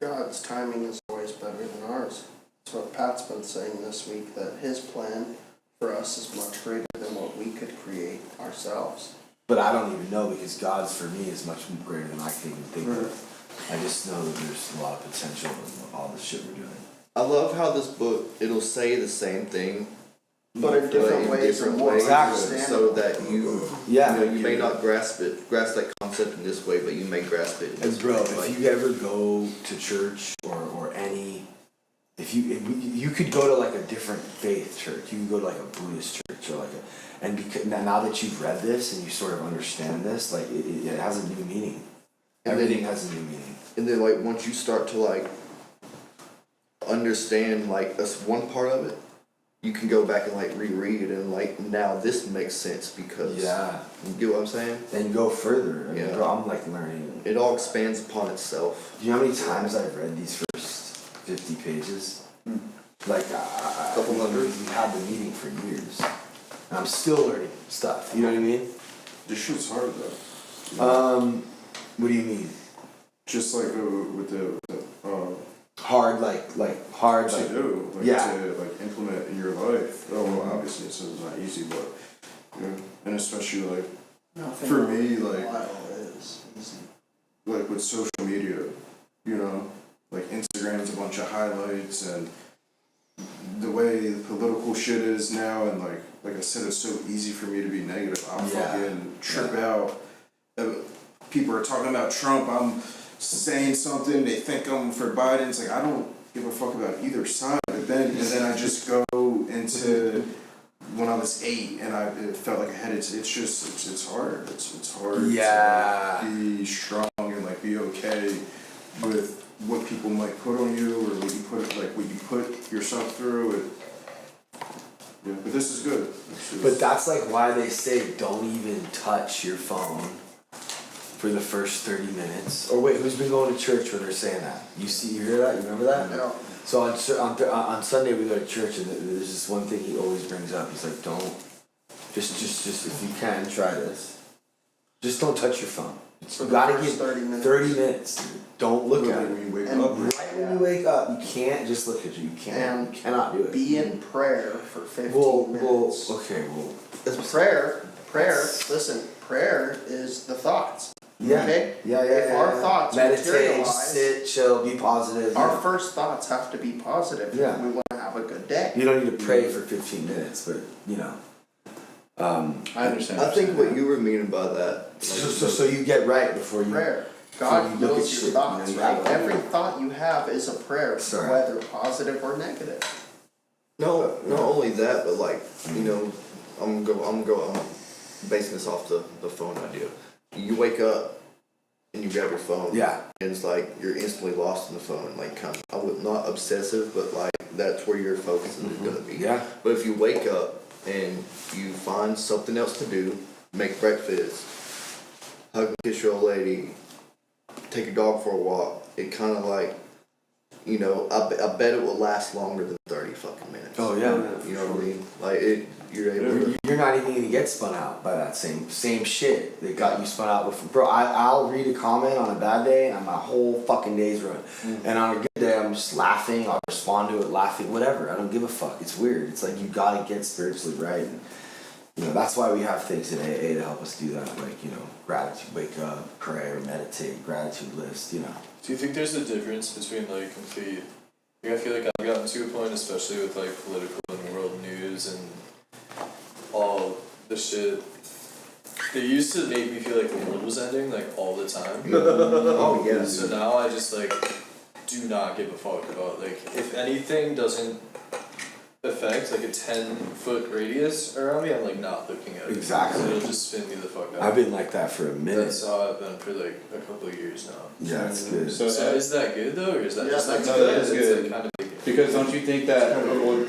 God's timing is always better than ours. That's what Pat's been saying this week, that his plan for us is much greater than what we could create ourselves. But I don't even know because God's for me is much greater than I can even think of. I just know that there's a lot of potential in all the shit we're doing. I love how this book, it'll say the same thing, But in different ways and more Exactly. so understandable. that you Yeah. you may not grasp that concept in this way, but you may grasp it in And this bro, way. Like, if you ever go to church or any, if you could go to like a different faith church, you could go to like a Buddhist church or like a, and because now that you've read this and you sort of understand this, like it has a new meaning. And then- Everything has a new meaning. and then like once you start to like understand like this one part of it, you can go back and like reread it and like now this makes sense because Yeah. you get what I'm saying? Then go further. I mean, Yeah. bro, I'm like learning. It all expands upon itself. Do you know how many times I've read these first 50 pages? Like, Couple hundred. we had the meeting for years. And I'm still learning stuff. You know what I mean? This shit's hard though. What do you mean? Just like with the Hard, hard, to like, do, like yeah. to like implement in your life. Oh, well, obviously it's not easy, but and especially like Nothing for me, like is easy. like with social media, you know, like Instagram's a bunch of highlights and the way the political shit is now, and like I said, it's so easy for me to be negative. I'll Yeah. fucking trip out. People are talking about Trump. I'm saying something. They think I'm for Biden. It's like I don't give a fuck about either side. And then I just go into when I was 8 and it felt like I had it's just it's hard. It's hard Yeah. to like, be strong and like be okay with what people might put on you or what you put yourself through. Yeah, but this is good. But that's like why they say don't even touch your phone for the first 30 minutes. Or wait, who's been going to church when they're saying that? You hear that? You remember that? Yeah. So on Sunday we go to church and there's this one thing he always brings up. He's like, don't, just if you can, try this. Just don't touch your phone. For You the gotta first give 30 minutes. 30 minutes. Don't look at it. when you wake And up. Right when you wake up, you can't just look at you. You can't. And You cannot do it. Be in prayer for 15 well, minutes. okay, well. It's prayer, listen, prayer is the thoughts. Yeah. Okay? Yeah. If our thoughts meditate, materialize, sit, chill, be positive. our first thoughts have to be positive Yeah. if we want to have a good day. You don't need to pray for 15 minutes, but you know. I understand. I think what you were meaning by that. So you get right before you. Prayer. Before God you look knows at your shit, thoughts, you know, you right? have- Every thought you have is a prayer, Sorry. whether positive or negative. No, not only that, but like, you know, I'm basing this off the phone idea. You wake up and you grab your phone. Yeah. And it's like you're instantly lost in the phone. Like kind of, I would not obsessive, but like that's where your focus is gonna be. Yeah. But if you wake up and you find something else to do, make breakfast, hug and kiss your old lady, take your dog for a walk, it kind of like, you know, I bet it will last longer than 30 fucking minutes. Oh yeah. You know what I mean? Like you're able to. You're not even gonna get spun out by that same shit that got you spun out before. Bro, I'll read a comment on a bad day and my whole fucking day's ruined. And on a good day, I'm just laughing. I'll respond to it, laughing, whatever. I don't give a fuck. It's weird. It's like you gotta get spiritually right. And, you know, that's why we have things in AA to help us do that. Like, you know, gratitude, wake up, pray, or meditate, gratitude list. You know. Do you think there's a difference between like complete? Like, I feel like I've gotten to a point, especially with like political and world news and all the shit. They used to make me feel like the world was ending like all the time. Oh yeah. So now I just like do not give a fuck about like if anything doesn't affect like a 10-foot radius around me, I'm like not looking at it. Exactly. It'll just spin me the fuck out. I've been like that for a minute. That's how I've been for like a couple of years now. Yeah, it's good. So, So is that good though, or is that Yeah, just like that's good. That is it's, good. like, kind of like, because don't you think that,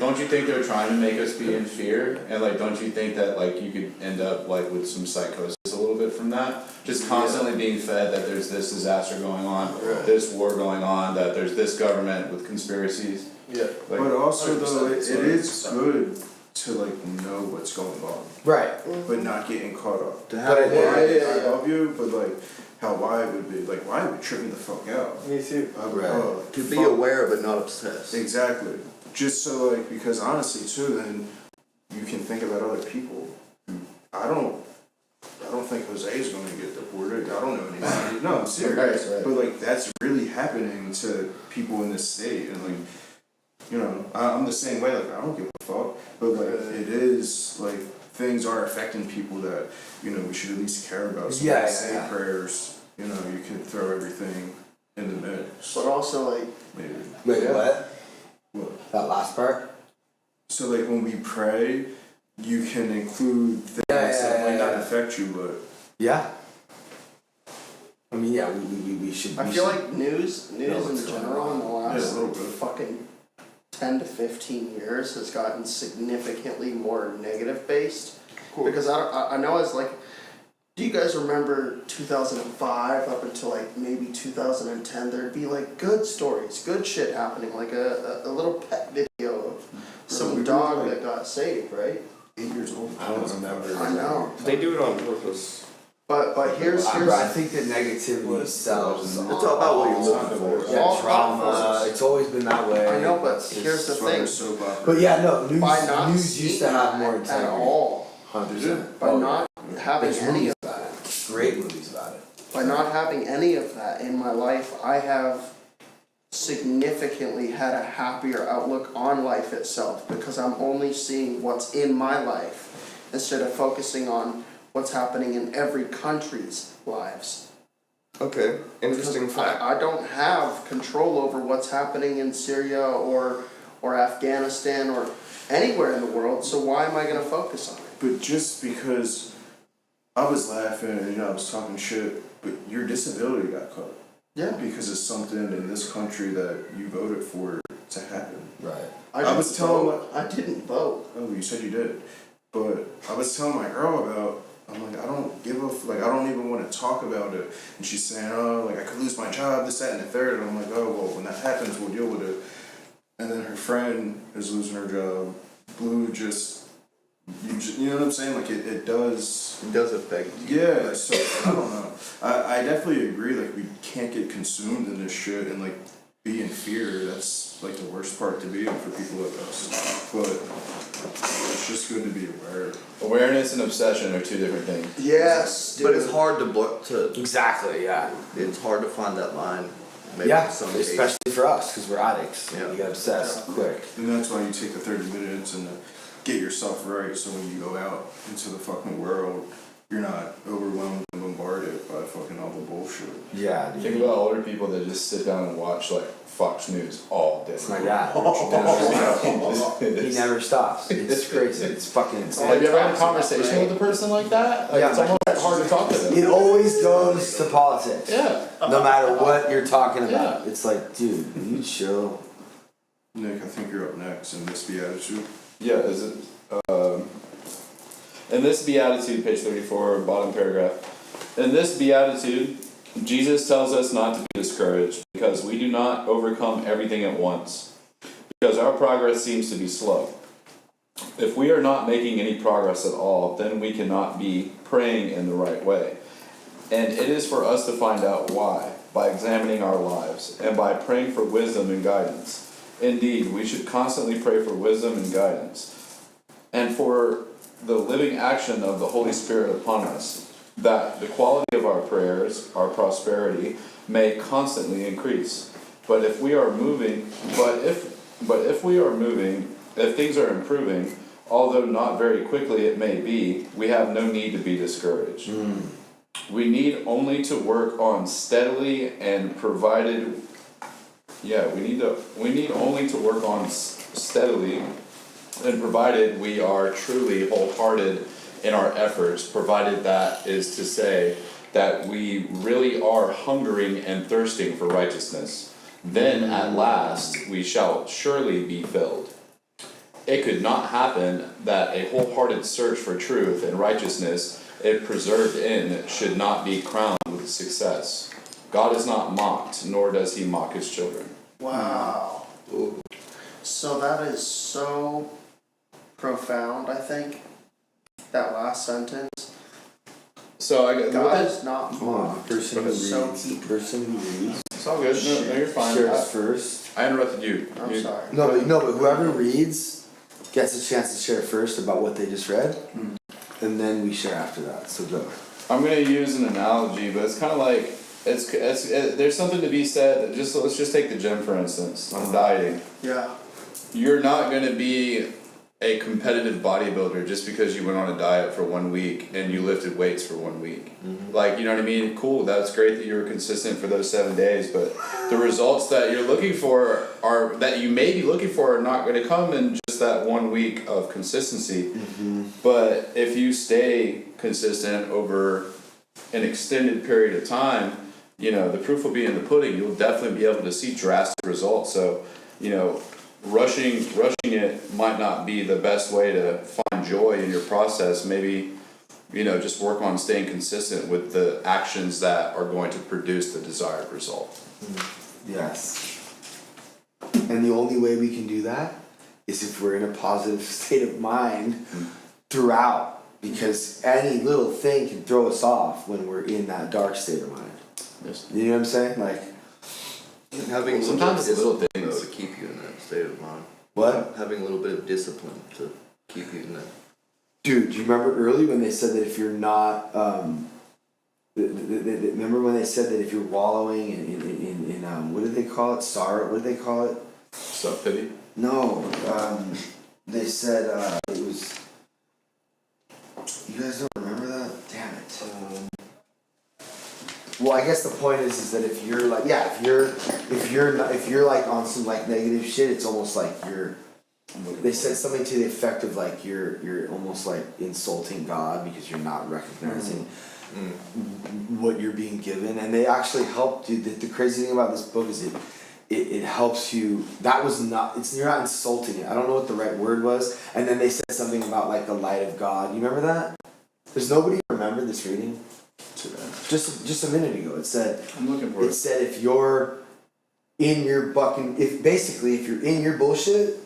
don't you think they're trying to make us be in fear? And like, don't you think that like you could end up like with some psychosis a little bit from that? Just constantly being fed that there's this disaster going on, this war going on, that there's this government with conspiracies. yeah. Like, But also though, 100%, it is good to like know what's going on, Right. but not getting caught up. To But have I love you, but like how Wyatt would be, like Wyatt would trip me the fuck out. Me too. I would, Right. to be aware but not obsessed. Exactly. Just so like, because honestly too, then you can think about other people. I don't think Jose is going to get deported. I don't know anybody. No, I'm serious. Right. But like that's really happening to people in this state, and like, you know, I'm the same way. Like I don't give a fuck. But like it is like things are affecting people that, you know, we should at least care about. So Yeah, like, say yeah. prayers. You know, you could throw everything in the mix. But also, like, Maybe. Wait, Yeah. what? What? That last part? So like when we pray, you can include things Yeah, that might not yeah. affect you, but Yeah. I mean, yeah, we should. I we feel should- like news know in what's going general in the Yeah, a last little bit. fucking 10 to 15 years has gotten significantly more negative based. Because I know as like, do you guys remember 2005 up until like maybe 2010, there'd be like good stories, good shit happening, like a little pet video of some dog that got saved, right? 8 years old. I don't remember. I know. They do it on purpose. But here's I think that negativity sells. It's all about what you're looking for. Yeah, all drama. about It's always been that way. I know, but It's- here's the That's why thing. they're so popular. But yeah, no, By not news used to seeing have more that integrity. at all, 100%. by not having There's any movies of about it. Great movies about it. by not having any of that in my life, I have significantly had a happier outlook on life itself because I'm only seeing what's in my life instead of focusing on what's happening in every country's lives. Okay, interesting Because fact. I don't have control over what's happening in Syria or Afghanistan or anywhere in the world, so why am I gonna focus on it? But just because I was laughing and, you know, I was talking shit, but your disability got cut. Yeah. Because of something in this country that you voted for to happen. Right. I was telling I didn't vote. Oh, you said you did. But I was telling my girl about, I'm like, I don't give a, like, I don't even want to talk about it. And she's saying, oh, like, I could lose my job, this, that, and the third. And I'm like, oh, well, when that happens, we'll deal with it. And then her friend is losing her job. Blue just, you know what I'm saying? Like, it does. It does affect you. Yeah, so, I don't know. I definitely agree, like, we can't get consumed in this shit and, like, be in fear. That's, like, the worst part to be in for people like us. But it's just good to be aware. awareness and obsession are two different things. Yes, But it's hard to block to. Exactly. Yeah. It's hard to find that line. Maybe Yeah. in some cases. Especially for us, because we're addicts. Yeah. We get obsessed quick. And that's why you take the 30 minutes and get yourself right so when you go out into the fucking world, you're not overwhelmed and bombarded by fucking all the bullshit. Yeah, dude. Think about older people that just sit down and watch like Fox News all day. It's my dad. He never stops. It's crazy. It's fucking insane. Have you ever had a conversation with a person like that? Like, it's almost hard to talk to them. It always goes to politics. Yeah. No matter what you're talking about. It's like, dude, you chill. Nick, I think you're up next in this beatitude. Yeah, is it, in this beatitude, page 34, bottom paragraph. In this beatitude, Jesus tells us not to be discouraged because we do not overcome everything at once, because our progress seems to be slow. If we are not making any progress at all, then we cannot be praying in the right way. And it is for us to find out why, by examining our lives, and by praying for wisdom and guidance. Indeed, we should constantly pray for wisdom and guidance, and for the living action of the Holy Spirit upon us, that the quality of our prayers, our prosperity, may constantly increase. But if we are moving, if things are improving, although not very quickly it may be, we have no need to be discouraged. We need only to work on steadily and provided. We need only to work on steadily, and provided we are truly wholehearted in our efforts, provided that is to say that we really are hungering and thirsting for righteousness, then at last we shall surely be filled. It could not happen that a wholehearted search for truth and righteousness, if preserved in, should not be crowned with success. God is not mocked, nor does he mock his children. Wow. So that is so profound, I think. That last sentence. So I got God is not Come on, mocked. the person who So reads, he- the person who reads, It's all good. No, you're fine. shares first. I interrupted you. I'm sorry. No, but whoever reads gets a chance to share first about what they just read, and then we share after that. So go. I'm gonna use an analogy, but it's kind of like there's something to be said. Let's just take the gym for instance. On dieting, Yeah. you're not gonna be a competitive bodybuilder just because you went on a diet for 1 week and you lifted weights for 1 week. Like, you know what I mean? Cool, that's great that you were consistent for those 7 days, but the results that you're looking for that you may be looking for are not gonna come in just that 1 week of consistency. But if you stay consistent over an extended period of time, the proof will be in the pudding. You'll definitely be able to see drastic results. So, rushing it might not be the best way to find joy in your process. Maybe, just work on staying consistent with the actions that are going to produce the desired result. Yes. And the only way we can do that is if we're in a positive state of mind throughout. Because any little thing can throw us off when we're in that dark state of mind. Yes. You know what I'm saying? Like, Having a little Sometimes bit of it's little discipline, though, things. to keep you in that state of mind. what? Having a little bit of discipline to keep you in that. Dude, do you remember early when they said that if you're not, remember when they said that if you're wallowing in what did they call it? Sorrow? What did they call it? Self-pity? No, they said it was. You guys don't remember that? Damn it. Well, I guess the point is that if you're like, yeah, if you're like on some like negative shit, it's almost like you're. They said something to the effect of like you're almost like insulting God because you're not recognizing what you're being given, and they actually helped you. The crazy thing about this book is it helps you. That was not. You're not insulting it. I don't know what the right word was. And then they said something about like the light of God. You remember that? Does nobody remember this reading? Just a minute ago, it said. I'm looking for It said if you're in your if you're in your bullshit,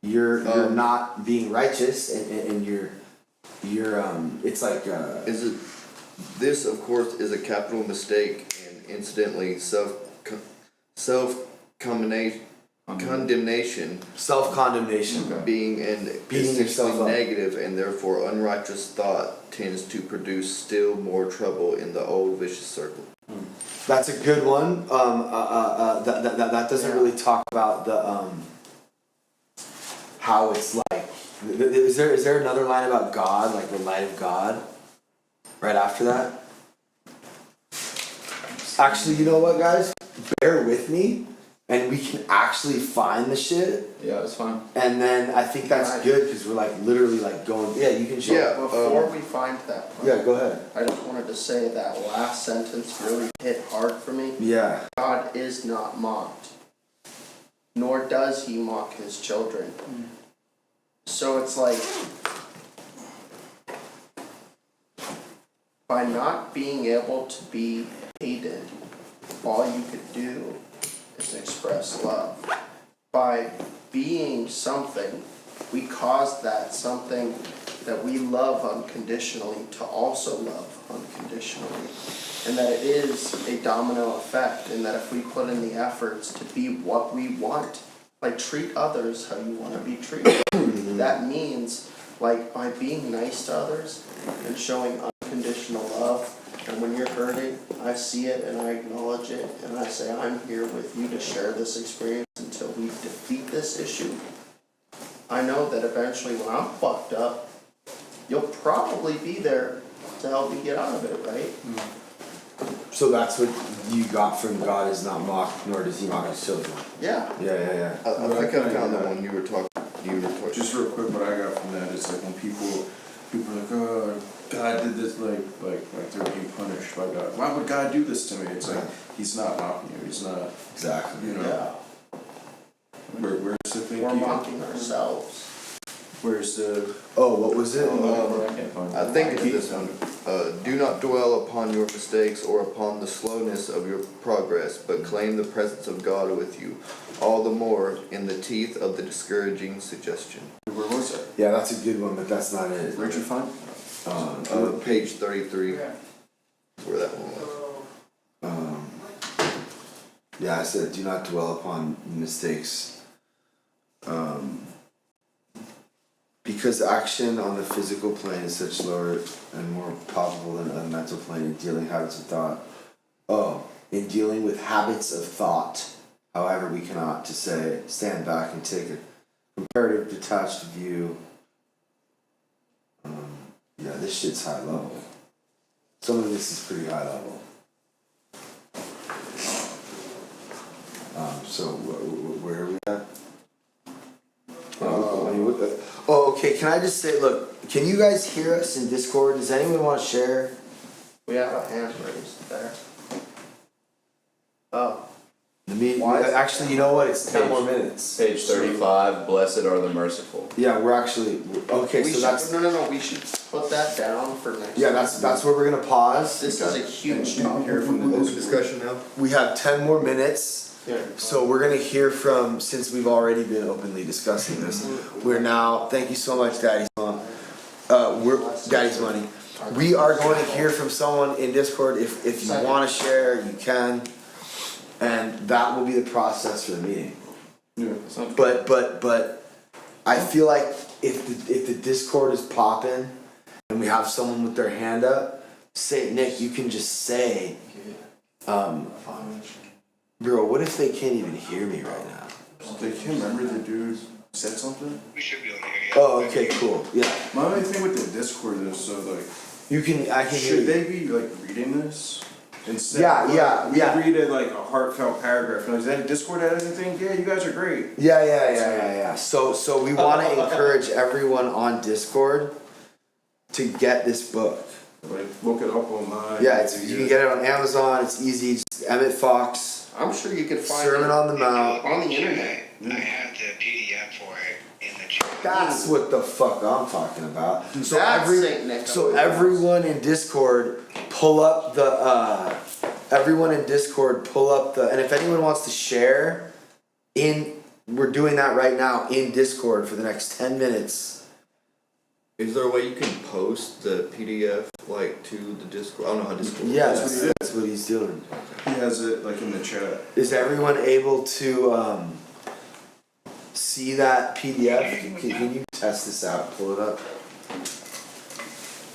you're not being righteous, and you're it's like This, of course, is a capital mistake and incidentally condemnation, self-condemnation. being an Beating yourself essentially up. negative and therefore unrighteous thought tends to produce still more trouble in the old vicious circle. That's a good one. That doesn't really talk about the how it's like, is there another line about God, like the light of God, right after that? Actually, you know what, guys? Bear with me, and we can actually find the shit, Yeah, it's fine. and then I think that's good because we're like literally like going. Yeah, you can show. Yeah, before we find that part, Yeah, go ahead. I just wanted to say that last sentence really hit hard for me. Yeah. God is not mocked, nor does he mock his children. So it's like, by not being able to be hated, all you could do is express love. By being something, we cause that something that we love unconditionally to also love unconditionally. And that it is a domino effect, and that if we put in the efforts to be what we want, like treat others how you want to be treated, that means like by being nice to others and showing unconditional love. And when you're hurting, I see it and I acknowledge it, and I say I'm here with you to share this experience until we defeat this issue. I know that eventually when I'm fucked up, you'll probably be there to help me get out of it, right? So that's what you got from God is not mocked, nor does he mock his children. Yeah. Yeah. I think I found the one you were talking. Just real quick, what I got from that is like when people are like, oh, God did this, like they're being punished by God. Why would God do this to me? It's like, he's not mocking you, he's not, Exactly. you know. Yeah. Where's the thing? We're mocking ourselves. Where's the, Oh, what was it? I can't find I think it's this one. Do not dwell upon your mistakes or upon the slowness of your progress, but claim the presence of God with you, all the more in the teeth of the discouraging suggestion. where was that? Yeah, that's a good one, but that's not it. Where'd you find? Page 33 is where that one was. Yeah, I said do not dwell upon mistakes. Because action on the physical plane is such lower and more palpable than on the mental plane in dealing habits of thought. Oh, in dealing with habits of thought, however, we cannot to say stand back and take a comparative detached view. Yeah, this shit's high level. Some of this is pretty high level. So where are we at? Oh, okay. Can I just say, look, can you guys hear us in Discord? Does anyone want to share? We have a hand raised there. Oh. Actually, you know what? It's 10 more minutes. Page 35, blessed are the merciful. Yeah, we're actually okay. We So that's no. We should put that down for next. yeah. That's where we're gonna pause. This is a huge topic. Here from the Open discussion now. We have 10 more minutes. Yeah. So we're gonna hear from, since we've already been openly discussing this, we're now, thank you so much, Daddy's mom. We're Daddy's money. We are going to hear from someone in Discord. If you want to share, you can, and that will be the process for the meeting. Yeah. But I feel like if the Discord is popping and we have someone with their hand up, say, Nick, you can just say, bro, what if they can't even hear me right now? They can't remember the dude said something? We should be able to hear you. Oh, okay, cool. Yeah. My only thing with the Discord is, so like, I can hear should you. they be like reading this? Instead Yeah, of, yeah. read it like a heartfelt paragraph. Now, is that Discord has anything? Yeah, you guys are great. Yeah. So we want to encourage everyone on Discord to get this book. Like, look it up online. Yeah, you can get it on Amazon. It's easy. Just Emmett Fox, I'm sure you can find Sermon it on the Mount. on the internet. I have the PDF for it in the chat. That's what the fuck I'm talking about. So That's Saint Nick. So everyone in Discord, pull up the. Everyone in Discord, pull up the. And if anyone wants to share, we're doing that right now in Discord for the next 10 minutes. Is there a way you can post the PDF like to the Discord? I don't know how Discord. Yeah, works. that's what he's doing. He has it like in the chat. Is everyone able to see that PDF? Can you test this out? Pull it up.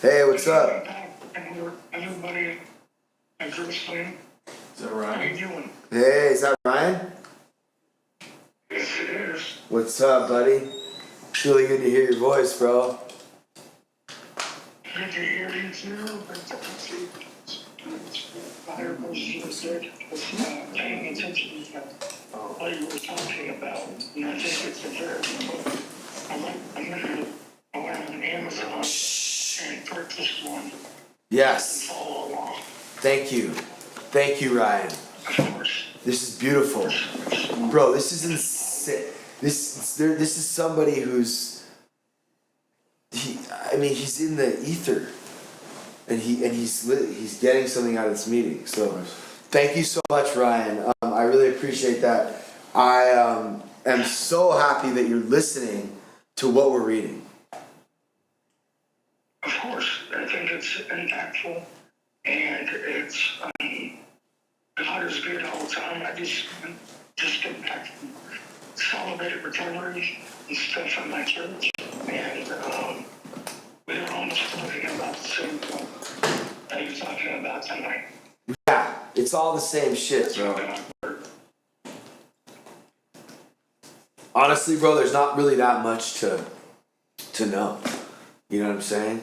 Hey, what's up? Everybody, and Bruce Lynn, Is that how you right? doing? Hey, is that Ryan? Yes, it is. What's up, buddy? It's really good to hear your voice, bro. Good to hear you too. I was paying attention to what you were talking about, and I think it's a very, I went on Amazon and purchased one. Yes. Follow along. Thank you. Thank you, Ryan. Of course. This is beautiful. Bro, this is insane. This is somebody who's he's in the ether. And he's getting something out of this meeting. So thank you so much, Ryan. I really appreciate that. I am so happy that you're listening to what we're reading. Of course, I think it's impactful, and it's God is good all the time. I just get back from celebrated recovery and stuff at my church, and we were almost talking about the same thing that you're talking about tonight. Yeah, it's all the same shit, bro. Honestly, bro, there's not really that much to know. You know what I'm saying?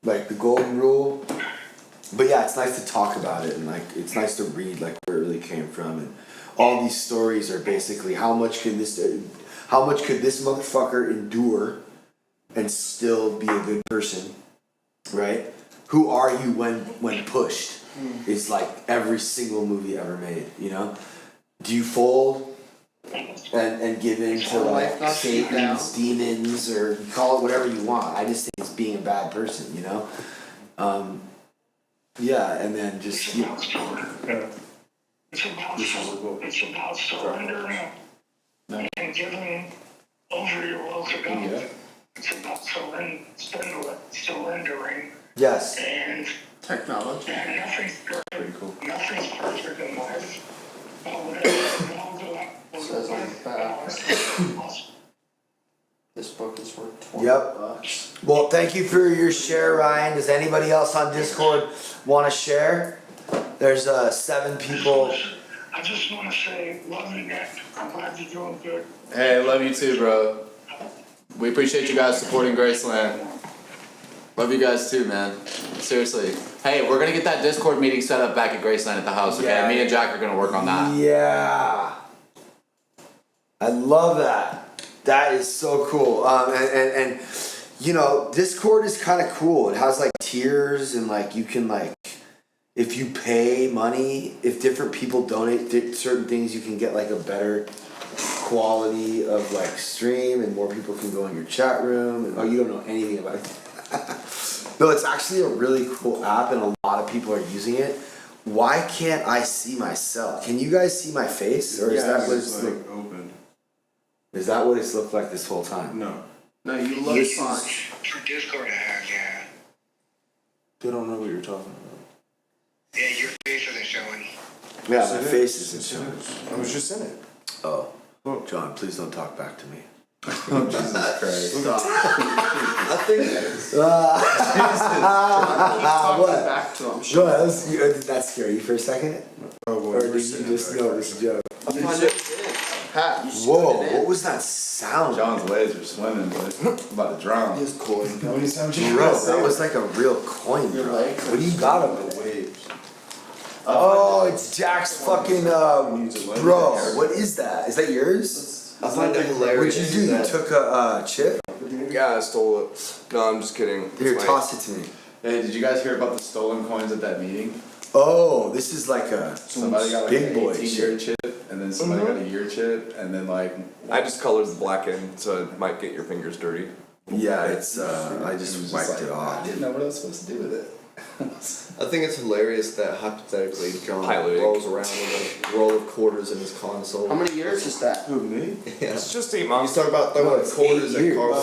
Like the golden rule. But yeah, it's nice to talk about it, and like it's nice to read like where it really came from, and all these stories are basically how much could this motherfucker endure and still be a good person, right? Who are you when pushed? Is like every single movie ever made, you know? Do you fold and give in to like Satan's demons, or you call it whatever you want? I just think it's being a bad person, you know? Yeah, and then just It's about surrendering and giving over your will to God. Yeah. It's about surrendering. Yes. And Technology. and nothing's perfect. Nothing's perfect in life. But whatever Says on the back. This book is worth $20. Yep. Well, thank you for your share, Ryan. Does anybody else on Discord want to share? There's 7 people. I just want to say, love you, Nick. I'm glad you're doing good. Hey, love you too, bro. We appreciate you guys supporting Graceland. Love you guys too, man. Seriously. Hey, we're gonna get that Discord meeting set up back at Graceland at the house, okay? Yeah. Me and Jack are gonna work on that. Yeah. I love that. That is so cool. And you know, Discord is kind of cool. It has like tiers, and like you can like, if you pay money, if different people donate certain things, you can get like a better quality of like stream, and more people can go in your chat room. And oh, you don't know anything about it. No, it's actually a really cool app, and a lot of people are using it. Why can't I see myself? Can you guys see my face, or is that what it's like open. Is that what it's looked like this whole time? No. No, you look fine. For Discord, I have, yeah. They don't know what you're talking about. Yeah, your face isn't showing. Yeah, Yes, my it face is. isn't Yes, showing. it is. I was just in it. Oh, John, please don't talk back to me. Jesus Christ. I think What? Back to him. Joe, did that scare you for a second? Oh, well, Or we're did you sitting just back know there. this is Joe? Pat, you Whoa, scooted in. what was that sound? John's legs are swimming, but I'm about to drown. his coin. Bro, that was like a real coin, bro. What do you got over there? Waves. Oh, it's Jack's fucking, bro, what is that? Is that yours? I find it hilarious. What'd you do? You took a chip? Yeah, I stole it. No, I'm just kidding. Here, It's toss it to me. Hey, did you guys hear about the stolen coins at that meeting? Oh, this is like a Somebody got like big an boy 18-year chip, and then somebody got a year chip, and then like I just colored the black end, so it might get your fingers dirty. Yeah, it's I it was just just wiped like, it I off. didn't know what I was supposed to do with it. I think it's hilarious that hypothetically John Pilot. rolls around with a roll of quarters in his console. How many years is that? Who, me? Yeah. It's just 8 You months. talk about throwing it's quarters 8 at years. Carl.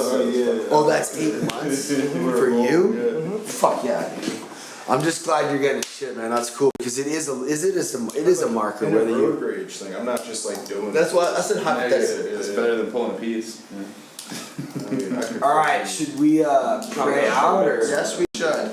Oh, that's 8 months for you? Fuck yeah, dude. I'm just glad you're getting shit, man. That's cool because it is a marker In a whether road you. rage thing. I'm not just like doing. That's why I said hypothetically. It's better than pulling a piece. All right, should we pray out or? Yes, we should.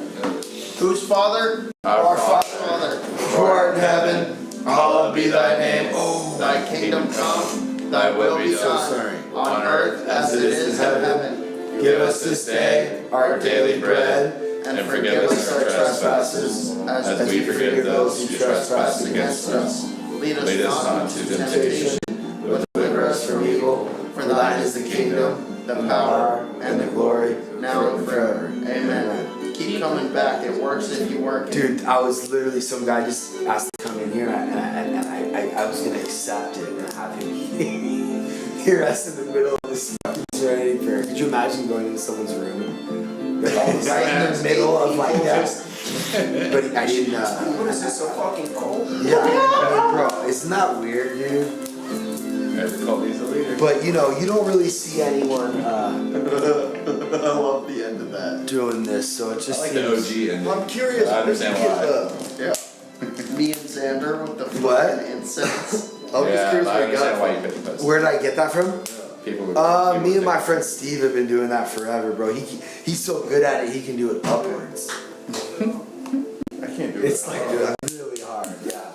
Whose Father? Our Father, who art in heaven, hallowed be thy name. Thy kingdom come, thy will be So done sorry. on earth as it is in heaven. Give us this day our daily bread, And forgive us our trespasses, as we forgive those who trespass against us. Lead us not into temptation, but deliver us from evil. For thine is the kingdom, the power, and the glory, now and forever. Amen. Keep coming back. It works if you work it. Dude, I was literally, some guy just asked to come in here, and I was gonna accept it and have him hear us in the middle of this fucking serenity prayer. Could you imagine going into someone's room? They're all right in the middle of like that. But I didn't. What is this, so fucking cold? Yeah, bro, isn't that weird, dude? Guys call these a leader. But you know, you don't really see anyone I love the end of that. doing this, so it just I like the seems. OG and I'm curious. I understand why. Yeah. Me and Xander with the What? fucking incense. I'm just curious I where you got understand it why you from. picked this. Where did I get that from? People would, Me and my friend Steve have been doing that forever, bro. He's so good at it, he can do it upwards. I can't do it. It's like really hard, yeah.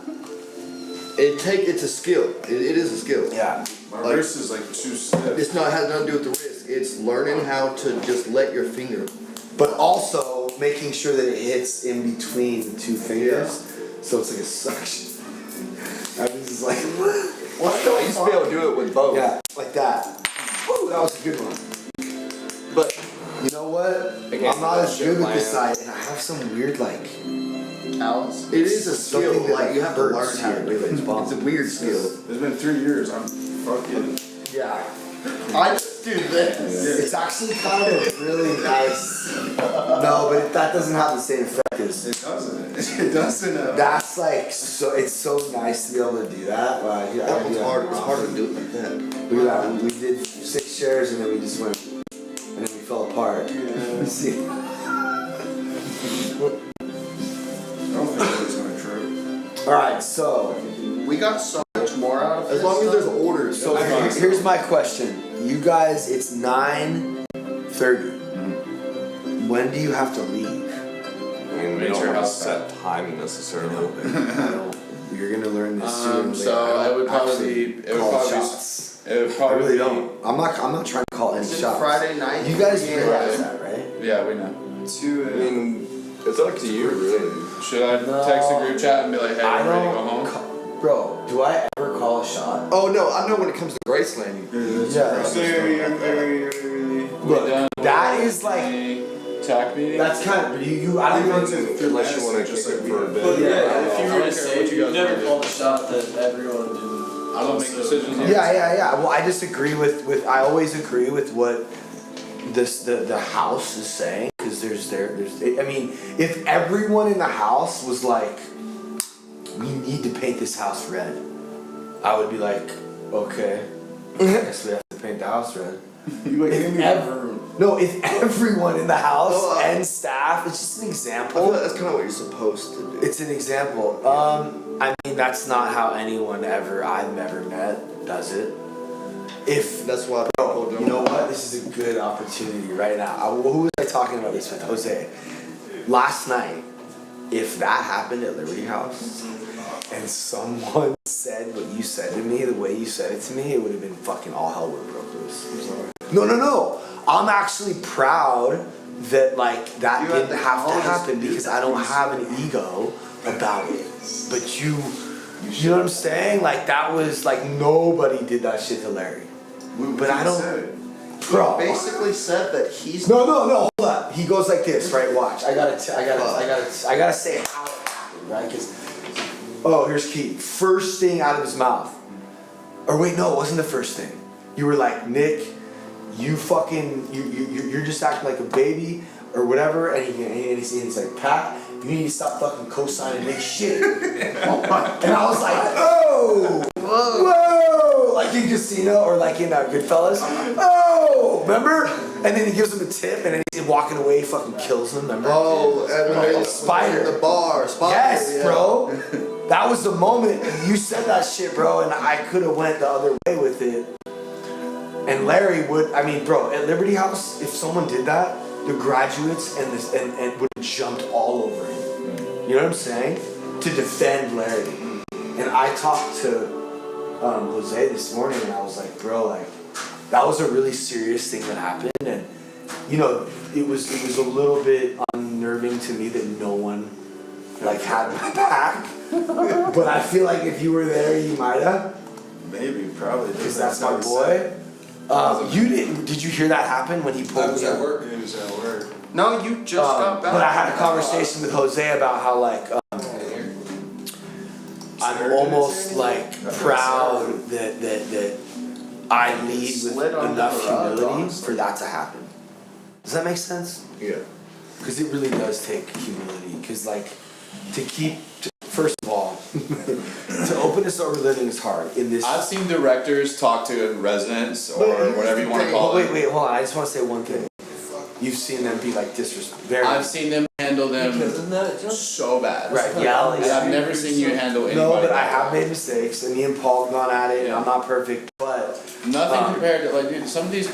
It's a skill. It is a skill. Yeah. My wrist is like too stiff. It's not has nothing to do with the wrist. It's learning how to just let your finger. But also making sure that it hits in between the two fingers. So it's like a suction. I was just like, What the I used to be able to do it with both. yeah, like that. Woo, that was a good one. But you know what? I can't I'm not do that as shit good with my this own. side, and I have some weird like. Alice? It is a skill. Something that, Like you have to learn hurts how to here. do it. It's a weird skill. It's been 3 years. I'm fucking. Yeah. I just do this. It's actually kind of a really nice. No, but that doesn't have the same effect as. It doesn't. It doesn't. That's like so. It's so nice to be able to do that. But That one's hard. It's hard to do it like that. Look at that. We did 6 shares and then we just went, and then we fell apart. Yeah. See. I don't think it's gonna trip. All right, so We got so much more out of this. As long as there's stuff. order. so here's my question. You guys, it's 9:30. When do you have to leave? I mean, we Make don't sure have a house set time necessarily. I don't. You're gonna learn this soon. So I would probably, shots. it would I probably really be- don't. I'm not trying to call any It's shots. Friday night. You guys Yeah. realize that, right? Yeah, we know. I mean, it's up to you, really. Should I text the group chat and be like, hey, I I'm ready to go don't. home? Bro, do I ever call a shot? Oh no, I know when it comes to Graceland. Yeah. We're Look, done that with is like. the TAC meeting? That's kind of you. I don't even. Unless you want to just like for a bit. But yeah, if you I were don't to care say what you you guys never wanna do. called a shot that everyone didn't. I don't make decisions on Yeah. Well, I just agree with. I always agree with what the house is saying because there's. I mean, if everyone in the house was like, we need to paint this house red, I would be like, okay, I guess we have to paint the house red. If everyone in the house Oh, and staff, it's just an I feel example. like that's kind of what you're supposed to do. It's an example. I mean, that's not how anyone I've ever met does it. If That's why bro, people you don't. know what? This is a good opportunity right now. Who was I talking about this with? Jose. Last night, if that happened at Liberty House, and someone said what you said to me, the way you said it to me, it would have been fucking all hell would have broke loose. I'm sorry. No. I'm actually proud that like that You have didn't the have to knowledge to happen do because that. I don't have an ego about it. But you know what I'm saying? Like that was like nobody did that shit to Larry. But I don't, bro. Basically said that he's. No, hold up. He goes like this, right? Watch. I gotta say how it happened, right? Because, here's key. First thing out of his mouth. Or wait, no, it wasn't the first thing. You were like, Nick, you fucking, you're just acting like a baby or whatever. And he's like, Pat, you need to stop fucking co-signing Nick shit. And I was like, oh, whoa, like in Casino or like in Goodfellas. Oh, remember? And then he gives him a tip, and then he's walking away, fucking kills him. Remember? Oh, and when they're Spider. in the bar, Spider. Yes, yeah. bro. That was the moment you said that shit, bro, and I could have went the other way with it. And Larry would, I mean, bro, at Liberty House, if someone did that, the graduates and would have jumped all over him. You know what I'm saying? To defend Larry. And I talked to Jose this morning, and I was like, bro, like, that was a really serious thing that happened, and you know, it was a little bit unnerving to me that no one like had my back. But I feel like if you were there, you might have, Maybe, probably. because that's my boy. You didn't? Did you hear that happen when he pulled me up? work. It was at work. No, you just got back. But I had a conversation with Jose about how like I'm almost like proud that I lead with Slid under enough the rug, humility honestly. for that to happen. Does that make sense? Yeah. Because it really does take humility. Because like first of all, to open a sober living is hard in this. I've seen directors talk to residents or whatever you want to call Wait, it. hold on. I just want to say one thing. You've seen them be like very I've seen them handle them so bad. right, yelling. And I've never seen you handle anybody. No, but I like have that. made mistakes, and me and Paul have gone at it, and Yeah. I'm not perfect, but Nothing compared to like, dude, some of these places